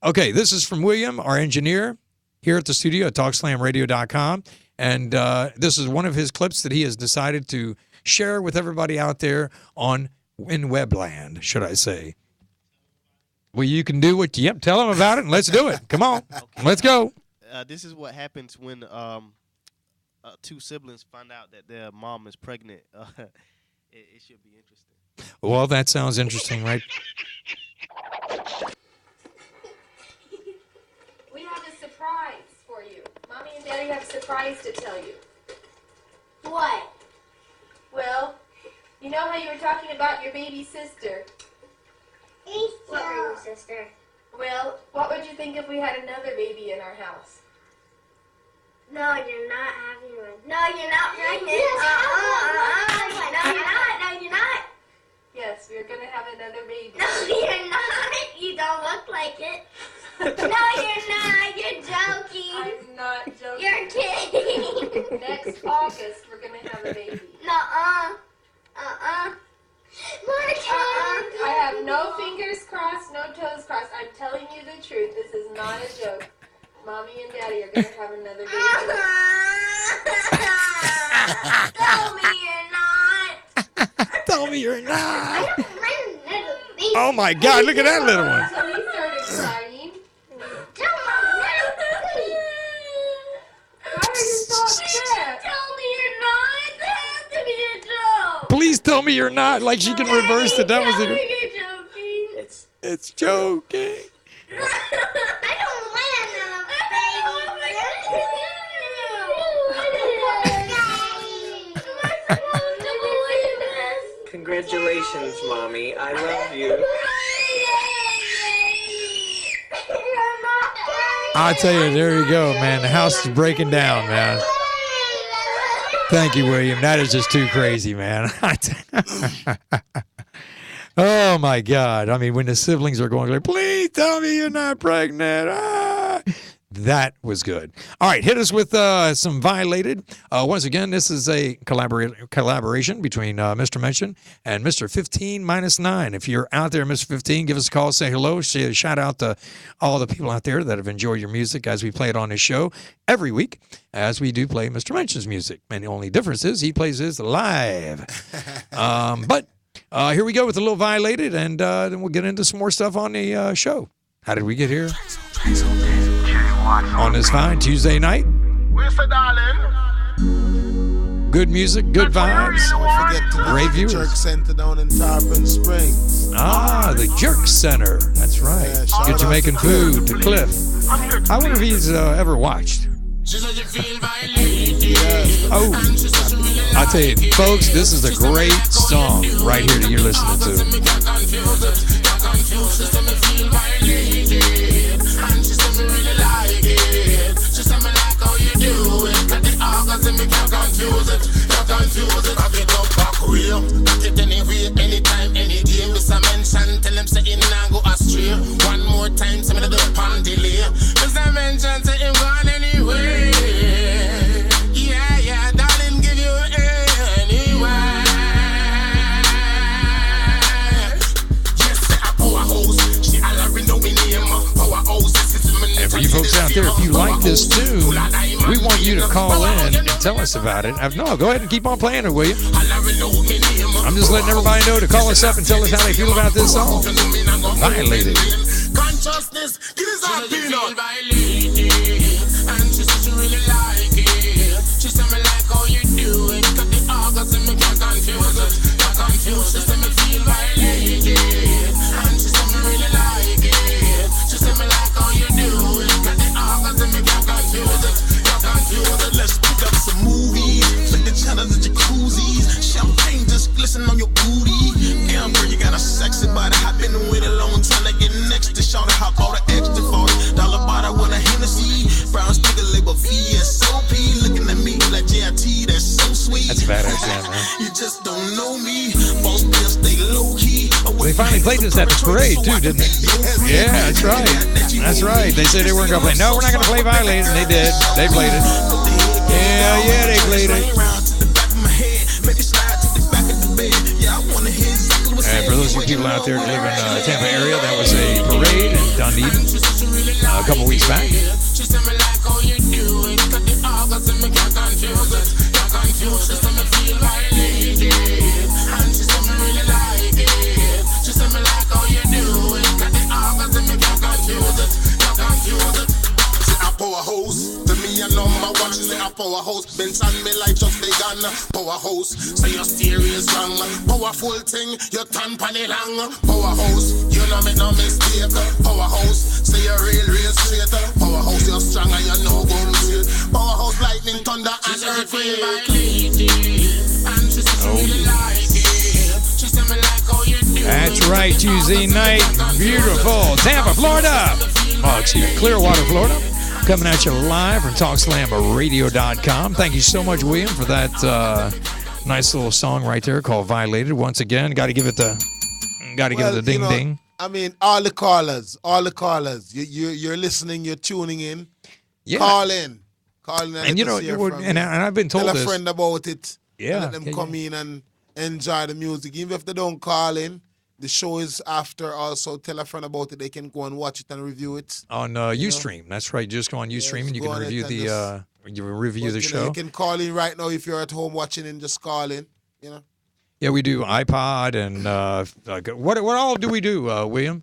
Okay, this is from William, our engineer, here at the studio at TalkSlamRadio.com. And this is one of his clips that he has decided to share with everybody out there in Webland, should I say. Well, you can do tell them about it, and let's do it. Come on, okay. Let's go. This is what happens when two siblings find out that their mom is pregnant. It should be interesting. Well, that sounds interesting, right? We have a surprise for you. Mommy and Daddy have a surprise surprise to tell you. What? Well, you know how you were talking about your baby sister? What baby sister? Well, what would you think if we had another baby in our house? No, you're not having one. No, you're not pregnant. No, you're not. No, you're not. Yes, we're gonna have another baby. No, you're not. You don't look like it. No, you're not. You're joking. I'm not joking. You're kidding. Next August, we're gonna have a baby. Nuh-uh. I have no fingers crossed, no toes crossed. I'm telling you the truth. This is not a joke. Mommy and Daddy are gonna have another baby. Tell me you're not. Tell me you're I not. don't want another baby. Oh my God! Look at that little one. So he started crying. Don't want another baby. Why are you so upset? Tell me you're not. That has to be a joke. Please tell me you're not. Like she can reverse it. That was Tell me it. you're joking. It's joking. I don't want another baby. Congratulations, Mommy. I love you. I tell you, there you go, man. The house is breaking down, man. Thank you, William. That is just too crazy, man. Oh my God! I mean, when the siblings are going like, "Please tell me you're not pregnant," that was good. All right, hit us with some Violated. Once again, this is a collaboration between Mr. Mention and Mr. 15-9. If you're out there, Mr. 15, give us a call, say hello, say a shout out to all the people out there that have enjoyed your music as we play it on this show every week, as we do play Mr. Mention's music. And the only difference is he plays his live. But here we go with a little Violated, and then we'll get into some more stuff on the show. How did we get here? On this fine Tuesday night. Good music, good vibes. Don't forget to Great the viewers. Jerk Center down in Tarpon Springs. The Jerk Center. That's right. Yeah, shout Good out Jamaican to food, to Cliff. I wonder if he's ever watched. Oh, I'll tell you, folks, this is a great song right here that you're listening to. Anytime, any day, Mr. Mention, tell him say he nah go astray. One more time, say me the do pan delay. Mr. Mention, say him gone anyway. Yeah, darling, give you anyway. Yes, say a powerhouse. She already know me name. Powerhouse. And for you folks out there, if you like this tune, we want you to call in and tell us about it. No, go ahead and keep on playing it, will you? I'm just letting everybody know to call us up and tell us how they feel about this song. Violated. Consciousness, give us a peanut. And she said she really like it. She said me like how you do it. Got the orgasm, me can't confuse it. Can't confuse. She said me feel violated. And she said me really like it. She said me like how you do it. Got the orgasm, me can't confuse it. Can't confuse it. Let's pick up some movies. Flick the channel, the jacuzzis. Champagne just glisten on your booty. Damn girl, you got a sexy body. I've been with a long time to get next to Shawty. Hop all the extra $40 bottle with a Hennessy. Brown sticker label VSOP. Looking at me like JIT, that's so sweet. That's badass, man. You just don't know me. Boss still stay low key. They finally played this at the parade, too, didn't they? Yeah, that's right. That's right. They said they weren't going to play. No, we're not going to play Violated. And they did. They played it. Yeah, they played it. And for those of you people out there that live in the Tampa area, that was a parade in Dunedin a couple weeks back. Powerhouse, to me a number one, she say a powerhouse. Bench on me like just vegan. Powerhouse, say your stereo is wrong. Powerful thing, you turn pan it long. Powerhouse, you know make no mistake. Powerhouse, say you're real straight. Powerhouse, you're strong and you know go straight. Powerhouse lightning, like when you violated. And she said she really like it. She said me like how you do. That's right, Tuesday night. Beautiful. Tampa, Florida. Oh, excuse me, Clearwater, Florida. Coming at you live from TalkSlamRadio.com. Thank you so much, William, for that nice little song right there called Violated. Once again, got to give it the ding ding. I mean, all the callers. You're listening, you're tuning in. Yeah. Call in. And you know, and I've been told tell this. a friend about it. Yeah. Let them come in and enjoy the music. Even if they don't call in, the show is after. Also, tell a friend about it. They can go and watch it and review it On Ustream. That's right. Just go on Ustream and you can review the show. You can call in right now if you're at home watching and just call in. You know. Yeah, we do iPod and what all do we do, William?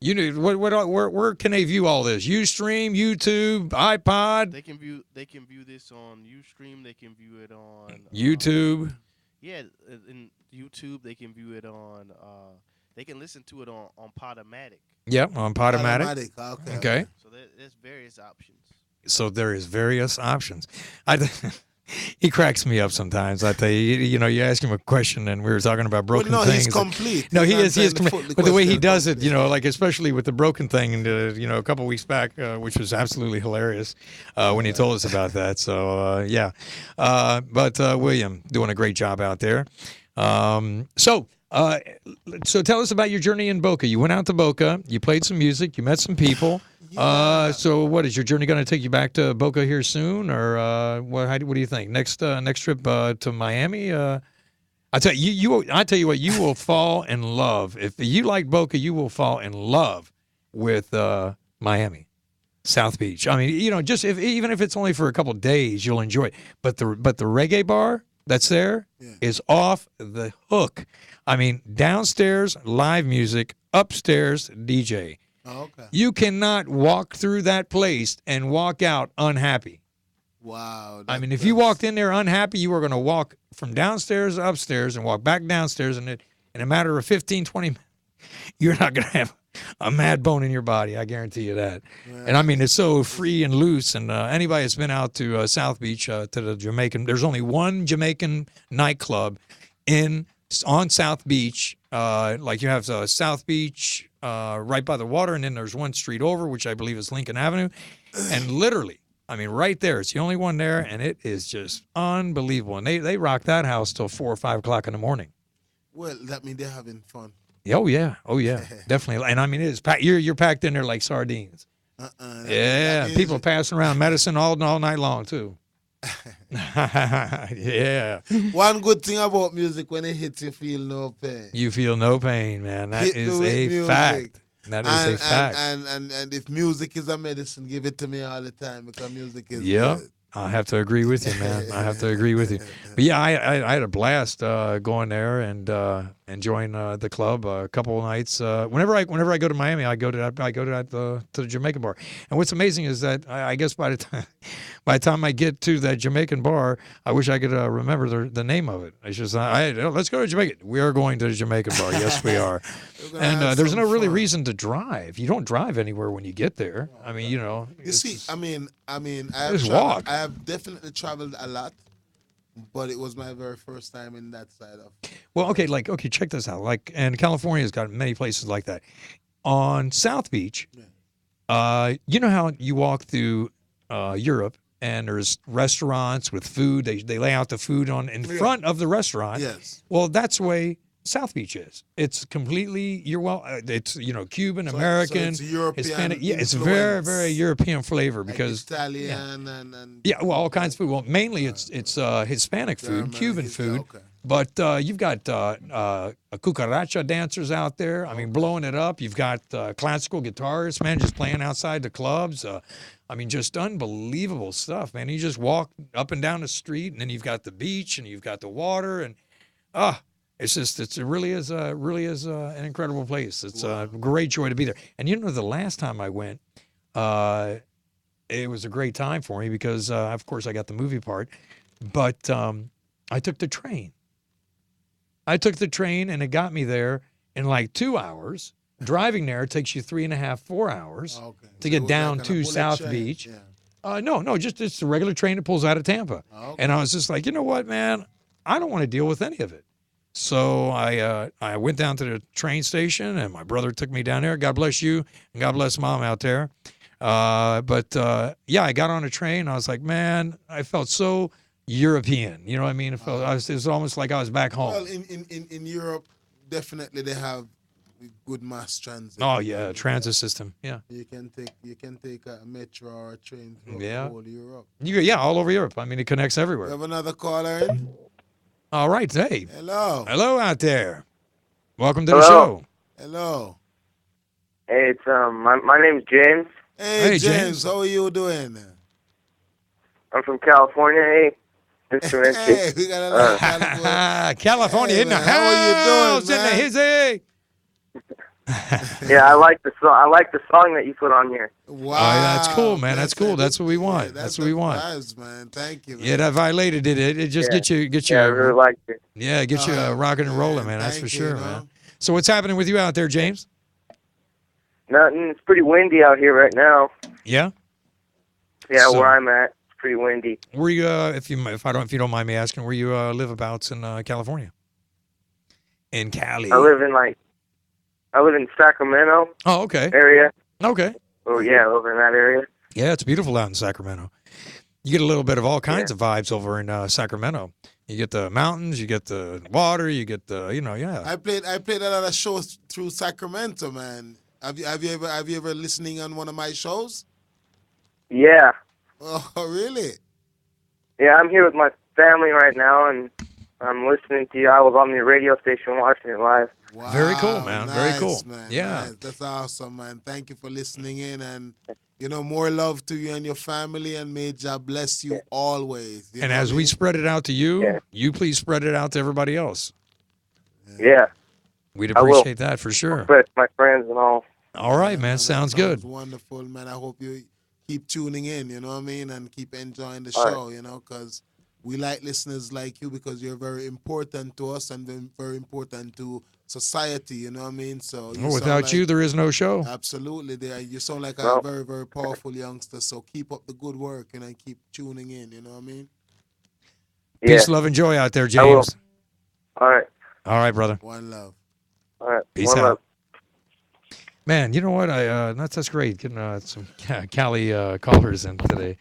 You know where can they view all this? Ustream, YouTube, iPod. They can view this on Ustream. They can view it on YouTube. In YouTube they can view it on. They can listen to it on Podomatic. Yep, on Podomatic. Okay. So there's various options. So there is various options. He cracks me up sometimes. I tell you, you know, you ask him a question, and we were talking about broken things. He's complete. No, he is complete. But the way he does it, you know, like especially with the broken thing, and you know, a couple weeks back, which was absolutely hilarious when he told us about that. So yeah, but William doing a great job out there. So tell us about your journey in Boca. You went out to Boca. You played some music. You met some people. So what is your journey going to take you back to Boca here soon, or what do you think? Next trip to Miami? I tell you what, you will fall in love if you like Boca. You will fall in love with Miami, South Beach. I mean, you know, just even if it's only for a couple of days, you'll enjoy it. But the reggae bar that's there is off the hook. I mean, downstairs live music, upstairs DJ. Oh, okay. You cannot walk through that place and walk out unhappy. Wow. I mean, if you walked in there unhappy, you were going to walk from downstairs to upstairs and walk back downstairs, and in a matter of 15, 20 minutes, you're not going to have a mad bone in your body. I guarantee you that. Yeah. And I mean, it's so free and loose. And anybody that's been out to South Beach, to the Jamaican, there's only one Jamaican nightclub on South Beach. Like you have South Beach right by the water, and then there's one street over, which I believe is Lincoln Avenue. And literally, I mean, right there, it's the only one there, and it is just unbelievable. And they rock that house till 4 or 5 o'clock in the morning. Well, that means they're having fun. Oh yeah, definitely. And I mean, it's packed. You're packed in there like sardines. Yeah, people passing around medicine all night long too. Yeah. One good thing about music, when it hits, you feel no pain. You feel no pain, man. That is a fact. That is a fact. And if music is a medicine, give it to me all the time, because music is. Yep. I have to agree with you, man. I have to agree with you. But yeah, I had a blast going there and enjoying the club a couple of nights. Whenever I go to Miami, I go to the Jamaican bar. And what's amazing is that I guess by the time I get to that Jamaican bar, I wish I could remember the name of it. It's just let's go to Jamaica. We are going to the Jamaican bar. Yes, we are. And there's no really reason to drive. You don't drive anywhere when you get there. I mean, you know. You see, I mean, walk. I have definitely traveled a lot, but it was my very first time in that side of. Well, okay, check this out. Like, and California's got many places like that. On South Beach, you know how you walk through Europe and there's restaurants with food. They lay out the food in front of the restaurant. Yes. Well, that's the way South Beach is. It's completely it's Cuban, American, so it's European Hispanic. Yeah, it's very, very European flavor because Italian and all kinds of food. Well, mainly it's Hispanic food, Cuban food. Okay. But you've got cucaracha dancers out there. I mean, blowing it up. You've got classical guitarists, man, just playing outside the clubs. I mean, just unbelievable stuff, man. You just walk up and down the street, and then you've got the beach, and you've got the water, and it really is an incredible place. It's a great joy to be there. And you know, the last time I went, it was a great time for me because, of course, I got the movie part, but I took the train. And it got me there in like 2 hours. Driving there takes you 3.5, 4 hours to get down to South Beach. Yeah. No, just it's a regular train that pulls out of Tampa. Oh, okay. And I was just like, you know what, man, I don't want to deal with any of it. So I went down to the train station, and my brother took me down there. God bless you, and God bless Mom out there. Yeah, I got on a train. And I was like, man, I felt so European. You know what I mean? It was almost like I was back home. Well, in Europe, definitely they have good mass transit. Oh yeah, transit system. Yeah. You can take a metro or a train through Yeah. whole Europe. Yeah, all over Europe. I mean, it connects We everywhere. have another caller in. All right, hey, Hello. hello out there. Welcome to the Hello. show. Hello. Hey, it's my name's James. Hey, Hey, James, James. how are you doing? I'm from California. Hey, Mr. Mincy. Hey, we got a lot of California. California Hey, in the man, how are you doing, house, in the man? hizzy. Yeah, I like the song. I like the song that you put on here. Wow. Oh, that's cool, man. That's cool. That's what we want. Yeah, That's what we want. Vibes, man. Thank you. Man. Yeah, that violated it. It just Yeah. get you, Yeah, I really liked it. yeah, get you rocking and rolling, man. That's Thank for you, sure, you know. man. So what's happening with you out there, James? Nothing. It's pretty windy out here right now. Yeah. Yeah, So- where I'm at, it's pretty windy. Where you, if you don't mind me asking, where you live abouts in California? In Cali. I live in Sacramento Oh, okay. area. Okay. Oh yeah, over in that area. Yeah, it's beautiful out in Sacramento. You get a little bit of all kinds of vibes over in Sacramento. You get the mountains, you get the water, you get the, yeah. I played a lot of shows through Sacramento, man. Have you ever listening on one of my shows? Yeah, Oh, really? yeah. I'm here with my family right now, and I'm listening to you. I was on the radio station watching it live. Wow, Very cool, man. Very nice, cool. Man. Yeah. Nice. That's awesome, man. Thank you for listening in, and more love to you and your family, and may God bless you always. You And know as what I we mean? spread it out to you, Yeah. you please spread it out to everybody else. Yeah, We'd I will. appreciate that for sure. but my friends and all. All right, man. Sounds good. Wonderful, man. I hope you keep tuning in, you know what I mean, and keep enjoying the All right. show, because we like listeners like you, because you're very important to us and very important to society, you know what I mean? So you sound Without like- you, there is no show. Absolutely, you sound like Well- a very, very powerful youngster. So keep up the good work, and keep tuning in. You know what I mean? Yeah. Peace, love, and joy out there, I will. James. All right. All right, brother. One love. All right. Peace One out. love. Man, you know what? That's great getting some Cali callers in today.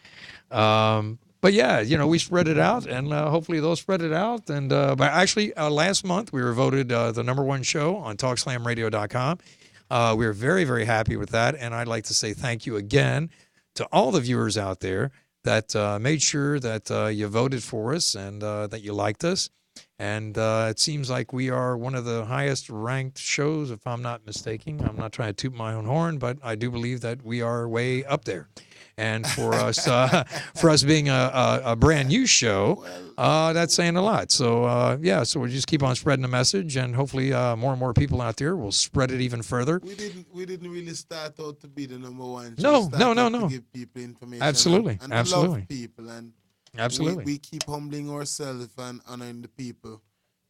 But yeah, we spread it out, and hopefully they'll spread it out. And but actually, last month we were voted the #1 show on TalkSlamRadio.com. We were very, very happy with that, and I'd like to say thank you again to all the viewers out there that made sure that you voted for us and that you liked us. And it seems like we are one of the highest ranked shows, if I'm not mistaken. I'm not trying to toot my own horn, but I do believe that we are way up there. And for us being a brand new show, that's saying a lot. So so we'll just keep on spreading the message, and hopefully more and more people out there will spread it even further. We didn't really start out to be the #1 show. No, We started no, out no. To give people information. Absolutely, and absolutely. love people, and Absolutely. we keep humbling ourselves and honoring the people,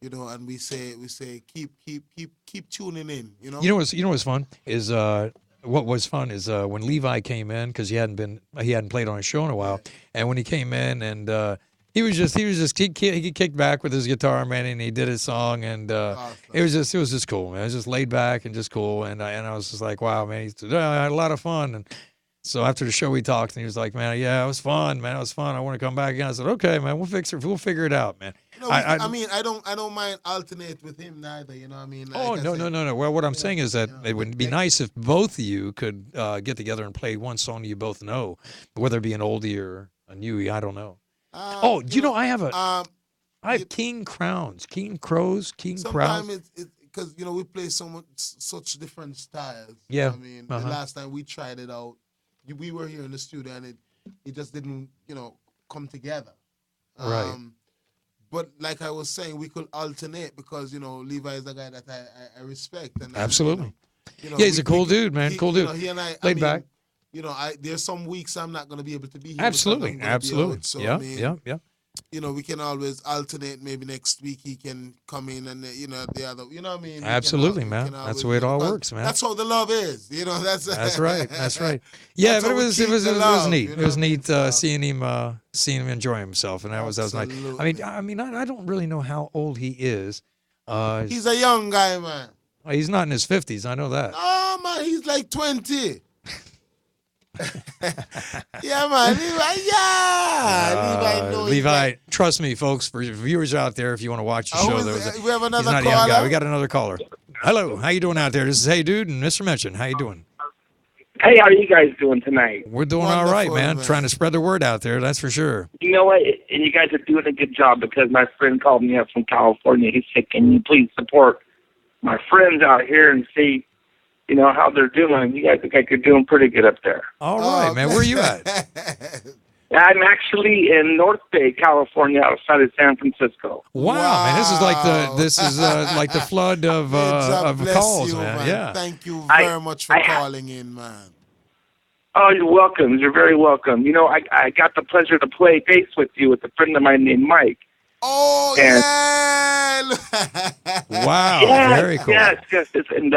and we say keep tuning in, You know what's fun is what was fun is when Levi came in, because he hadn't played on a show in a while, and when he came in and he kicked back with his guitar, man, and he did his song, and it was just cool, man. It was just laid back and just cool, and I was just like, wow, man, I had a lot of fun. And so after the show we talked, and he was like, man, yeah, it was fun, man, it was fun. I want to come back again. I said, okay, man, we'll figure it out, man. No, I don't mind alternate with him neither. You know what I mean? Oh, Like I no, said, no. Well, what I'm saying is that it would be nice if both of you could get together and play one song you both know, whether it be an oldie or a newie. I don't know. I have King Crowns, King Crows, King Crowns. Sometimes it's because we play such different styles. Yeah. I mean, the last time we tried it out, we were here in the studio, and it just didn't come together. Right. But like I was saying, we could alternate because Levi is a guy that I respect. And Absolutely. He's a cool dude, man. Cool dude. He and I laid back. There's some weeks I'm not going to be able to be here. Absolutely. because I'm gonna be out. So, Yeah. I mean, Yeah. we can always alternate. Maybe next week he can come in and the other. You know what I mean? Absolutely, man. That's the way it all works, man. That's how the love is. That's right. That's right. Yeah, but it was neat. It was neat seeing him enjoy himself, and that was nice. I mean, I don't really know how old he is. He's a young guy, man. He's not in his 50s. I know that. Oh man, he's like 20. Yeah, man. Levi, trust me, folks, for viewers out there, if you want to watch the show, we have another he's not a caller. young guy. We got another caller. Hello, how you doing out there? This is Hey Dude and Mr. Mention. How you doing? Hey, how are you guys doing tonight? We're doing all right, man. Trying to spread the word out there, that's for sure. You know what? And you guys are doing a good job because my friend called me up from California. He's sick. Can you please support my friends out here and see, how they're doing? You guys look like you're doing pretty good up there. All right, man. Where are you at? I'm actually in North Bay, California, outside of San Francisco. Wow, man. This is like the flood of calls, you, man. Yeah. Thank you very much for calling in, man. Oh, you're welcome. You're very welcome. I got the pleasure to play bass with you with a friend of mine named Mike. Oh, yeah. Wow, yes, very cool. Yes. And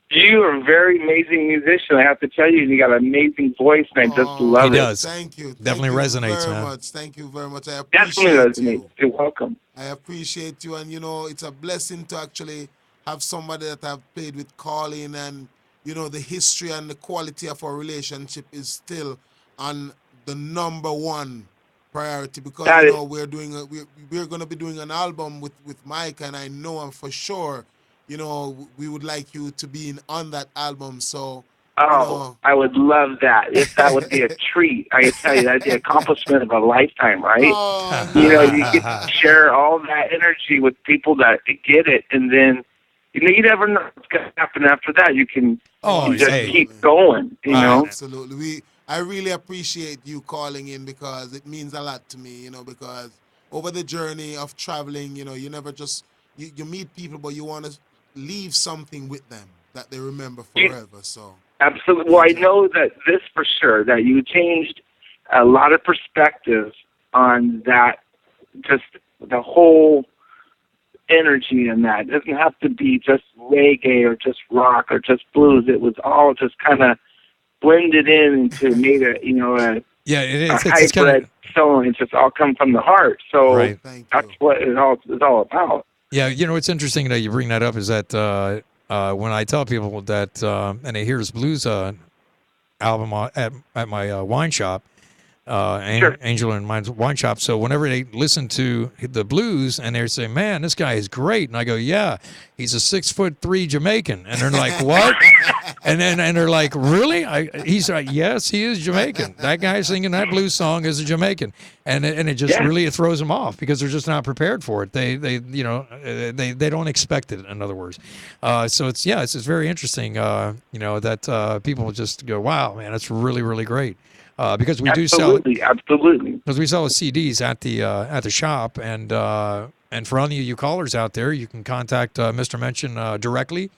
you are a very amazing musician, I have to tell you. You got an amazing voice, and I just love it. He does. Thank you. Definitely resonates, very man. Much. Thank you very much. I Definitely appreciate you. resonates. You're welcome. I appreciate you, and it's a blessing to actually have somebody that I've played with calling, and the history and the quality of our relationship is still on the number one priority because we're going to be doing an album with Mike, and I know I'm for sure we would like you to be on that album. So I would love that. If that would be a treat, I can tell you that'd be an accomplishment of a lifetime, right? Oh, you get to share all that energy with people that get it, and then you never know what's going to happen after that. You can just keep going. Absolutely. I really appreciate you calling in because it means a lot to me. Because over the journey of traveling, you never just you meet people, but you want to leave something with them that they remember forever. So. Absolutely. Well, I know that this for sure, that you changed a lot of perspectives on that, just the whole energy in that. It doesn't have to be just reggae or just rock or just blues. It was all just kind of blended in into made a hybrid song. It's just all come from the heart. So that's what it's all about. Yeah, it's interesting that you bring that up is that when I tell people that, and they hear his blues album at my wine shop, Angel and Mine's wine shop. So whenever they listen to the blues and they say, "Man, this guy is great," and I go, "Yeah, he's a 6'3" Jamaican," and they're like, "What?" and they're like, "Really?" He's like, "Yes, he is Jamaican. That guy singing that blues song is a Jamaican," and it just really throws them off because they're just not prepared for it. They don't expect it. In other words, so it's just very interesting. That people just go, "Wow, man, that's really really great." Because we do sell because we sell CDs at the shop, and for any of you callers out there, you can contact Mr. Mention directly,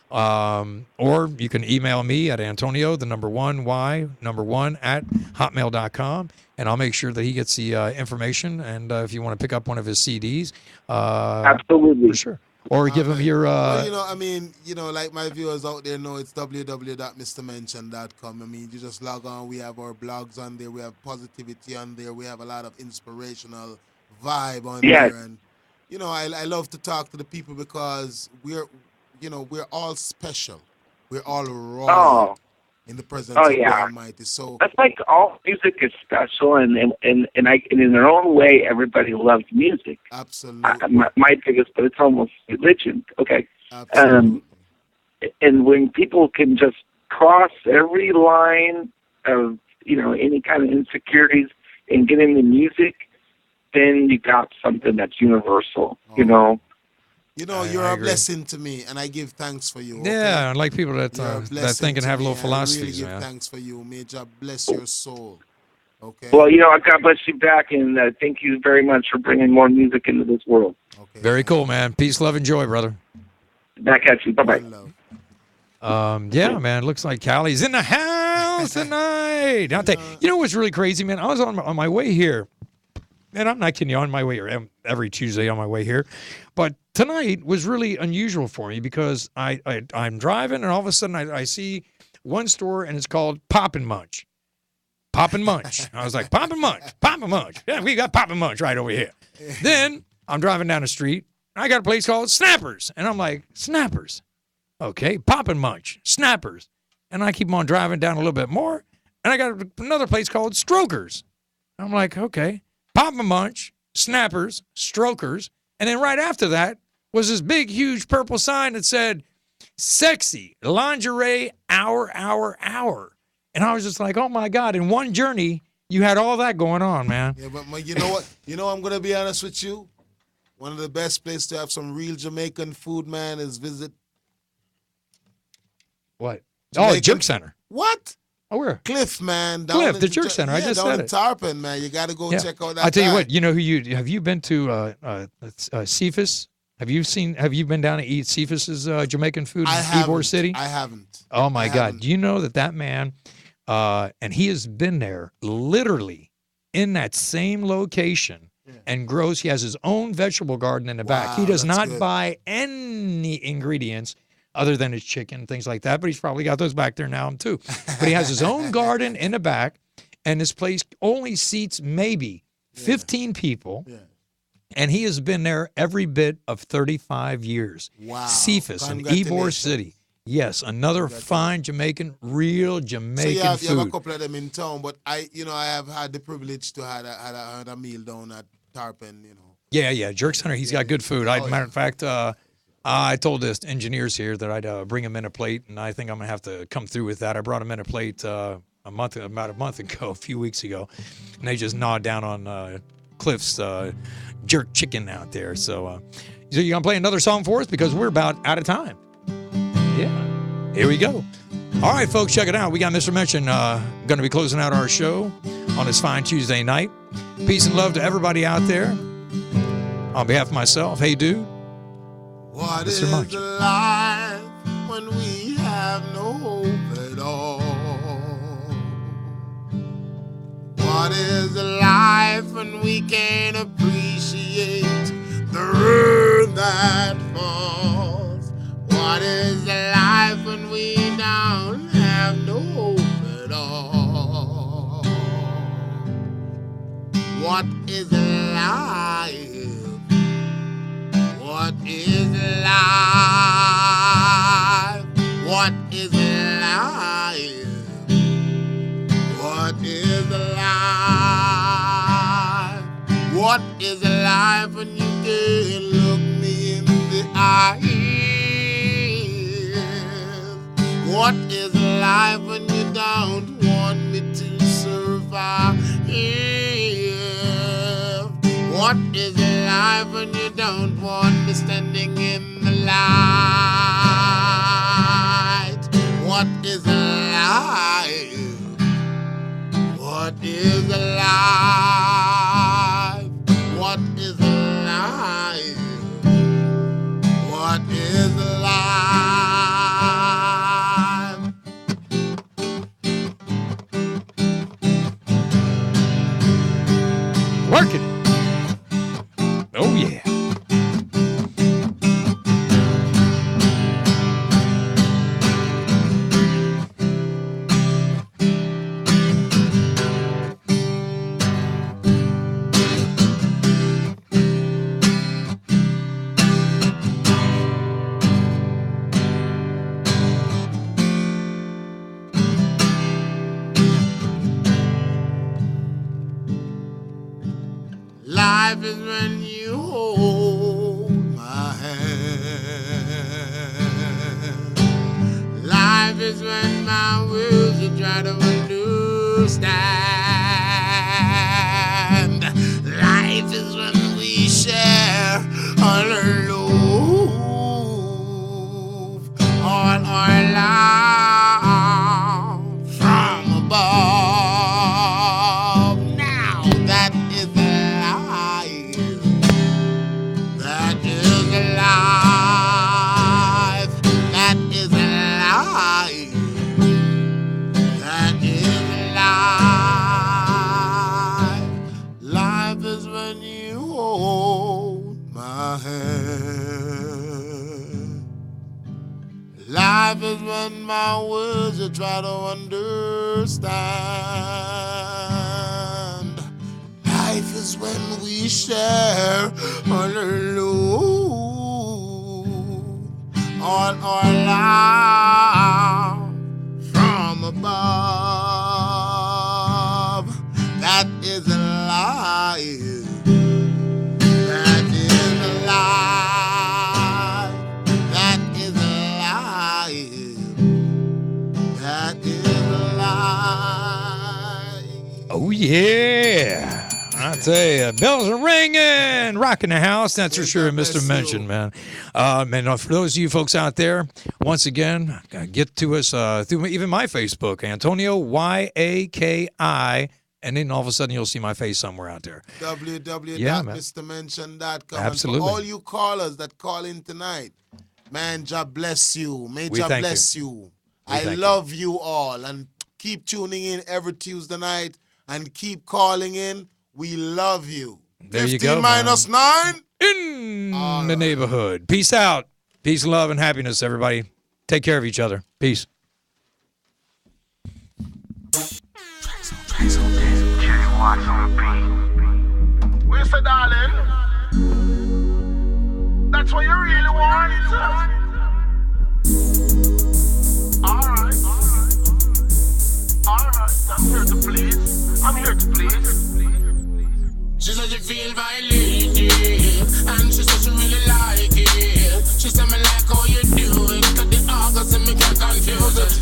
or you can email me at Antonio @hotmail.com, and I'll make sure that he gets the information. And if you want to pick up one of his CDs, absolutely, for sure. Or give him your... like my viewers out there know, it's www.mrmention.com. You just log on. We have our blogs on there. We have positivity on there. We have a lot of inspirational vibe on there. And, I love to talk to the people because we're all special. We're all royal in the presence of the Almighty. So that's like all music is special, and in their own way, everybody loves music. Absolutely. My biggest, but it's almost religion. Okay. Absolutely. And when people can just cross every line of any kind of insecurities and get into music, then you got something that's universal. You're a blessing to me, and I give thanks for you. Yeah, I like people that think and have little philosophies, man. I really give thanks for you. May God bless your soul. Okay. Well, God bless you back, and thank you very much for bringing more music into this world. Okay. Very cool, man. Peace, love, and joy, brother. Back at you. Bye-bye. Man, looks like Callie's in the house tonight. I'll tell you, what's really crazy, man? I was on my way here. and I'm not kidding you, on my way here, every Tuesday on my way here. But tonight was really unusual for me because I'm driving, and all of a sudden I see one store, and it's called Pop and Munch. Pop and Munch. I was like, Pop and Munch, Pop and Munch. Yeah, we got Pop and Munch right over here. Then I'm driving down the street, and I got a place called Snappers. And I'm like, Snappers. Okay, Pop and Munch, Snappers. And I keep on driving down a little bit more, and I got another place called Strokers. I'm like, okay, Pop and Munch, Snappers, Strokers. And then right after that was this big, huge purple sign that said, Sexy Lingerie Hour. And I was just like, oh, my God, in one journey, you had all that going on, man. Yeah, but you know what? I'm going to be honest with you. One of the best places to have some real Jamaican food, man, is visit. What? Jamaican. Jerk Center. What? Oh, where? Cliff, man. Cliff, the Jerk Center. Yeah, I just down said in it. Tarpon, man. You got to go check out that I'll tell you guy. what, you know have you been to Cephas? Have you been down to eat Cephas's Jamaican food in Ybor City? I haven't. Oh, my God. Do you know that man, and he has been there literally in that same location and grows. He has his own vegetable garden in the back. He does not buy any ingredients other than his chicken, things like that. But he's probably got those back there now, too. But he has his own garden in the back, and this place only seats maybe 15 people. Yeah. And he has been there every bit of 35 years. Wow. Cephas in Ybor City. Yes, another fine Jamaican, real Jamaican you have food. a couple of them in town, but I have had the privilege to had a meal down at Tarpon, Yeah, Jerk Center, he's got good food. Matter of fact, I told the engineers here that I'd bring him in a plate, and I think I'm going to have to come through with that. I brought him in a plate about a month ago, a few weeks ago, and they just gnawed down on Cliff's jerk chicken out there. So you're going to play another song for us because we're about out of time. Yeah, here we go. All right, folks, check it out. We got Mr. Mention going to be closing out our show on this fine Tuesday night. Peace and love to everybody out there. On behalf of myself, hey, dude. What is life when we have no hope at all? What is life when we can't appreciate the rain that falls? What is life when we don't have no hope at all? What is life? What is life? What is life? What is life? What is life when you can't look me in the eyes? What is life when you don't want me to survive? What is life when you don't want me standing in the light? What is life? What is life? What is life? What is life? Work it. Oh, yeah. Life is when you hold my hand. Life is when my words you try to understand. Life is when we share all aloof, all our love from above. Now that is life. That is life. That is life. That is life. even my words you try to understand. Life is when we share all alone, all our love from above. That is a lie. That is a lie. That is a lie. That is a lie. Oh, yeah. I tell you, bells are ringing, rocking the house. That's for sure, Mr. Mention, man. And for those of you folks out there, once again, get to us through even my Facebook, Antonio YAKI, and then all of a sudden you'll see my face somewhere out there. www.mrmention.com. Absolutely. And for all you callers that call in tonight, man, God bless you. May God bless you. I love you all. And keep tuning in every Tuesday night and keep calling in. We love you. There you go. 15 - 9 in the neighborhood. Peace out. Peace, love, and happiness, everybody. Take care of each other. Peace. Where's the darling? That's what you really want, Alright. I'm here to please. She said she feel violated, and she said she really like it. She said me like how you do it, got the orgasm me can't confuse it.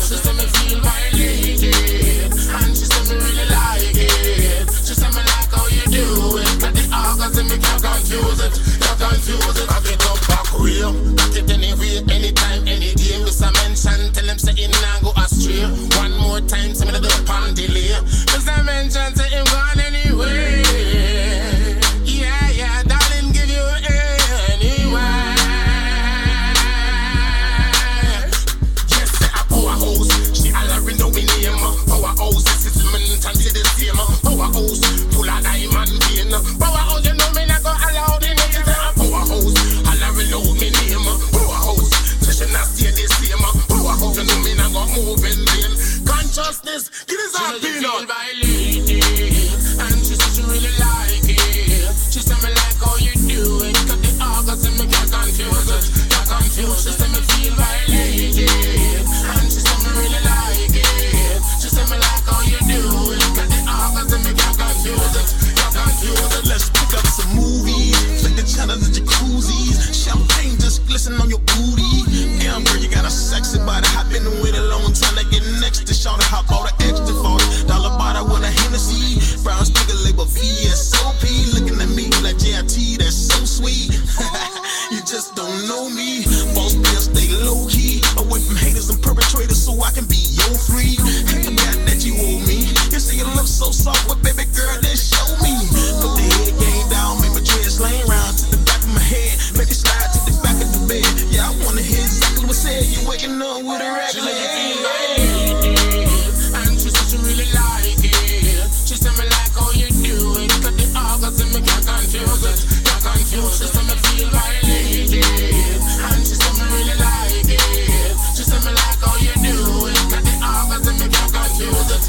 She said me feel violated, and she said me really like it. She said me like how you do it, got the orgasm me can't confuse it. I get up back real, got it anyway, anytime, any day. Mr. Mention, tell him say he nah go astray. One more time, say me the up and delay. Mr. Mention, say him gone anyway. Yeah, darling, give you anyway. Yes, say a powerhouse. She already know me name. Powerhouse, this is mental to the same. Powerhouse, full of diamond vein. Powerhouse, you know me not go allow the name. Say a powerhouse, already know me name. Powerhouse, so she not stay the same. Powerhouse, you know me not go move in vain. Consciousness, it is a peanut. And she said she really like it. She said me like how you do it. Got the orgasm, me can't confuse it. She said me feel violated, and she said me really like it. She said me like how you do it. Got the orgasm, me can't confuse it. Let's pick up some movies, flick the channel, the jacuzzis. Champagne just glisten on your booty. Damn girl, you got a sexy body. I've been with a long time to get next to shout hop out an extra $40 bottle with a Hennessy. Brown sticker label VSOP. Looking at me like JIT, that's so sweet. You just don't know me. Boss bill stay low key. Away from haters and perpetrators so I can be your free. Hey, that you owe me. You say you look so soft, but baby girl, then show me. Put the head game down, make my dreads lay round to the back of my head. Make it slide to the back of the bed. Yeah, I wanna hear exactly what said. You waking up with a regular head. And she said she really like it. She said me like how you do it. Got the orgasm, me can't confuse it. She said me feel violated, and she said me really like it. She said me like how you do it. Got the orgasm, me can't confuse it.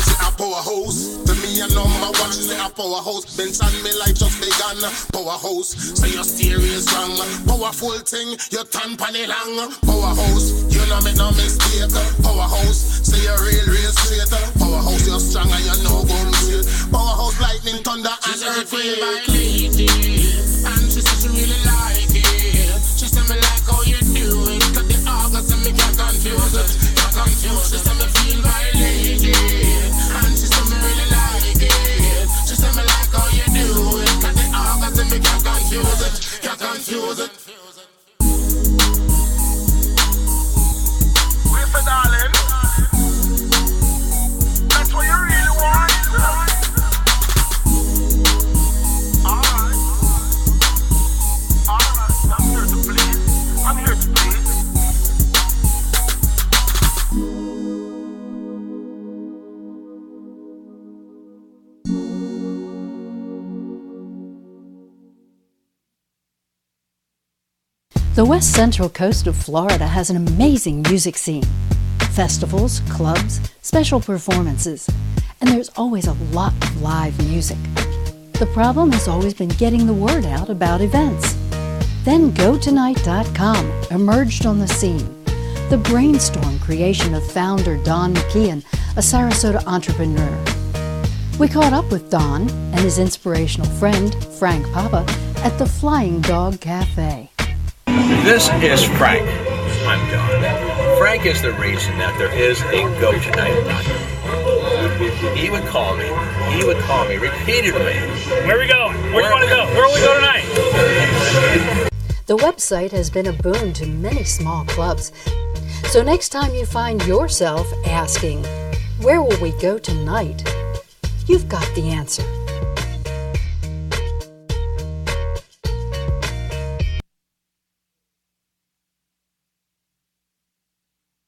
Say a powerhouse, to me a number one. She say a powerhouse, bench on me like just begun. Powerhouse, say your stereo is wrong. Powerful thing, you turn panny long. Powerhouse, you know make no mistake. Powerhouse, say you're real straight. Powerhouse, you're strong and you know gun straight. Powerhouse, lightning, thunder and earthquake. And she said she really like it. She said me like how you do it. Got the orgasm, me can't confuse it. She said me feel violated, and she said me really like it. She said me like how you do it. Got the orgasm, me can't confuse it. Where's the darling? That's what you really want. Alright. The west central coast of Florida has an amazing music scene. Festivals, clubs, special performances, and there's always a lot of live music. The problem has always been getting the word out about events. Then GoTonight.com emerged on the scene. The brainstorm creation of founder Don McKeon, a Sarasota entrepreneur. We caught up with Don and his inspirational friend, Frank Papa, at the Flying Dog Cafe. This is Frank. I'm Don. Frank is the reason that there is a GoTonight.com. He would call me repeatedly. Where are we going? Where do you want to go? Where will we go tonight? The website has been a boon to many small clubs. So next time you find yourself asking, where will we go tonight? You've got the answer.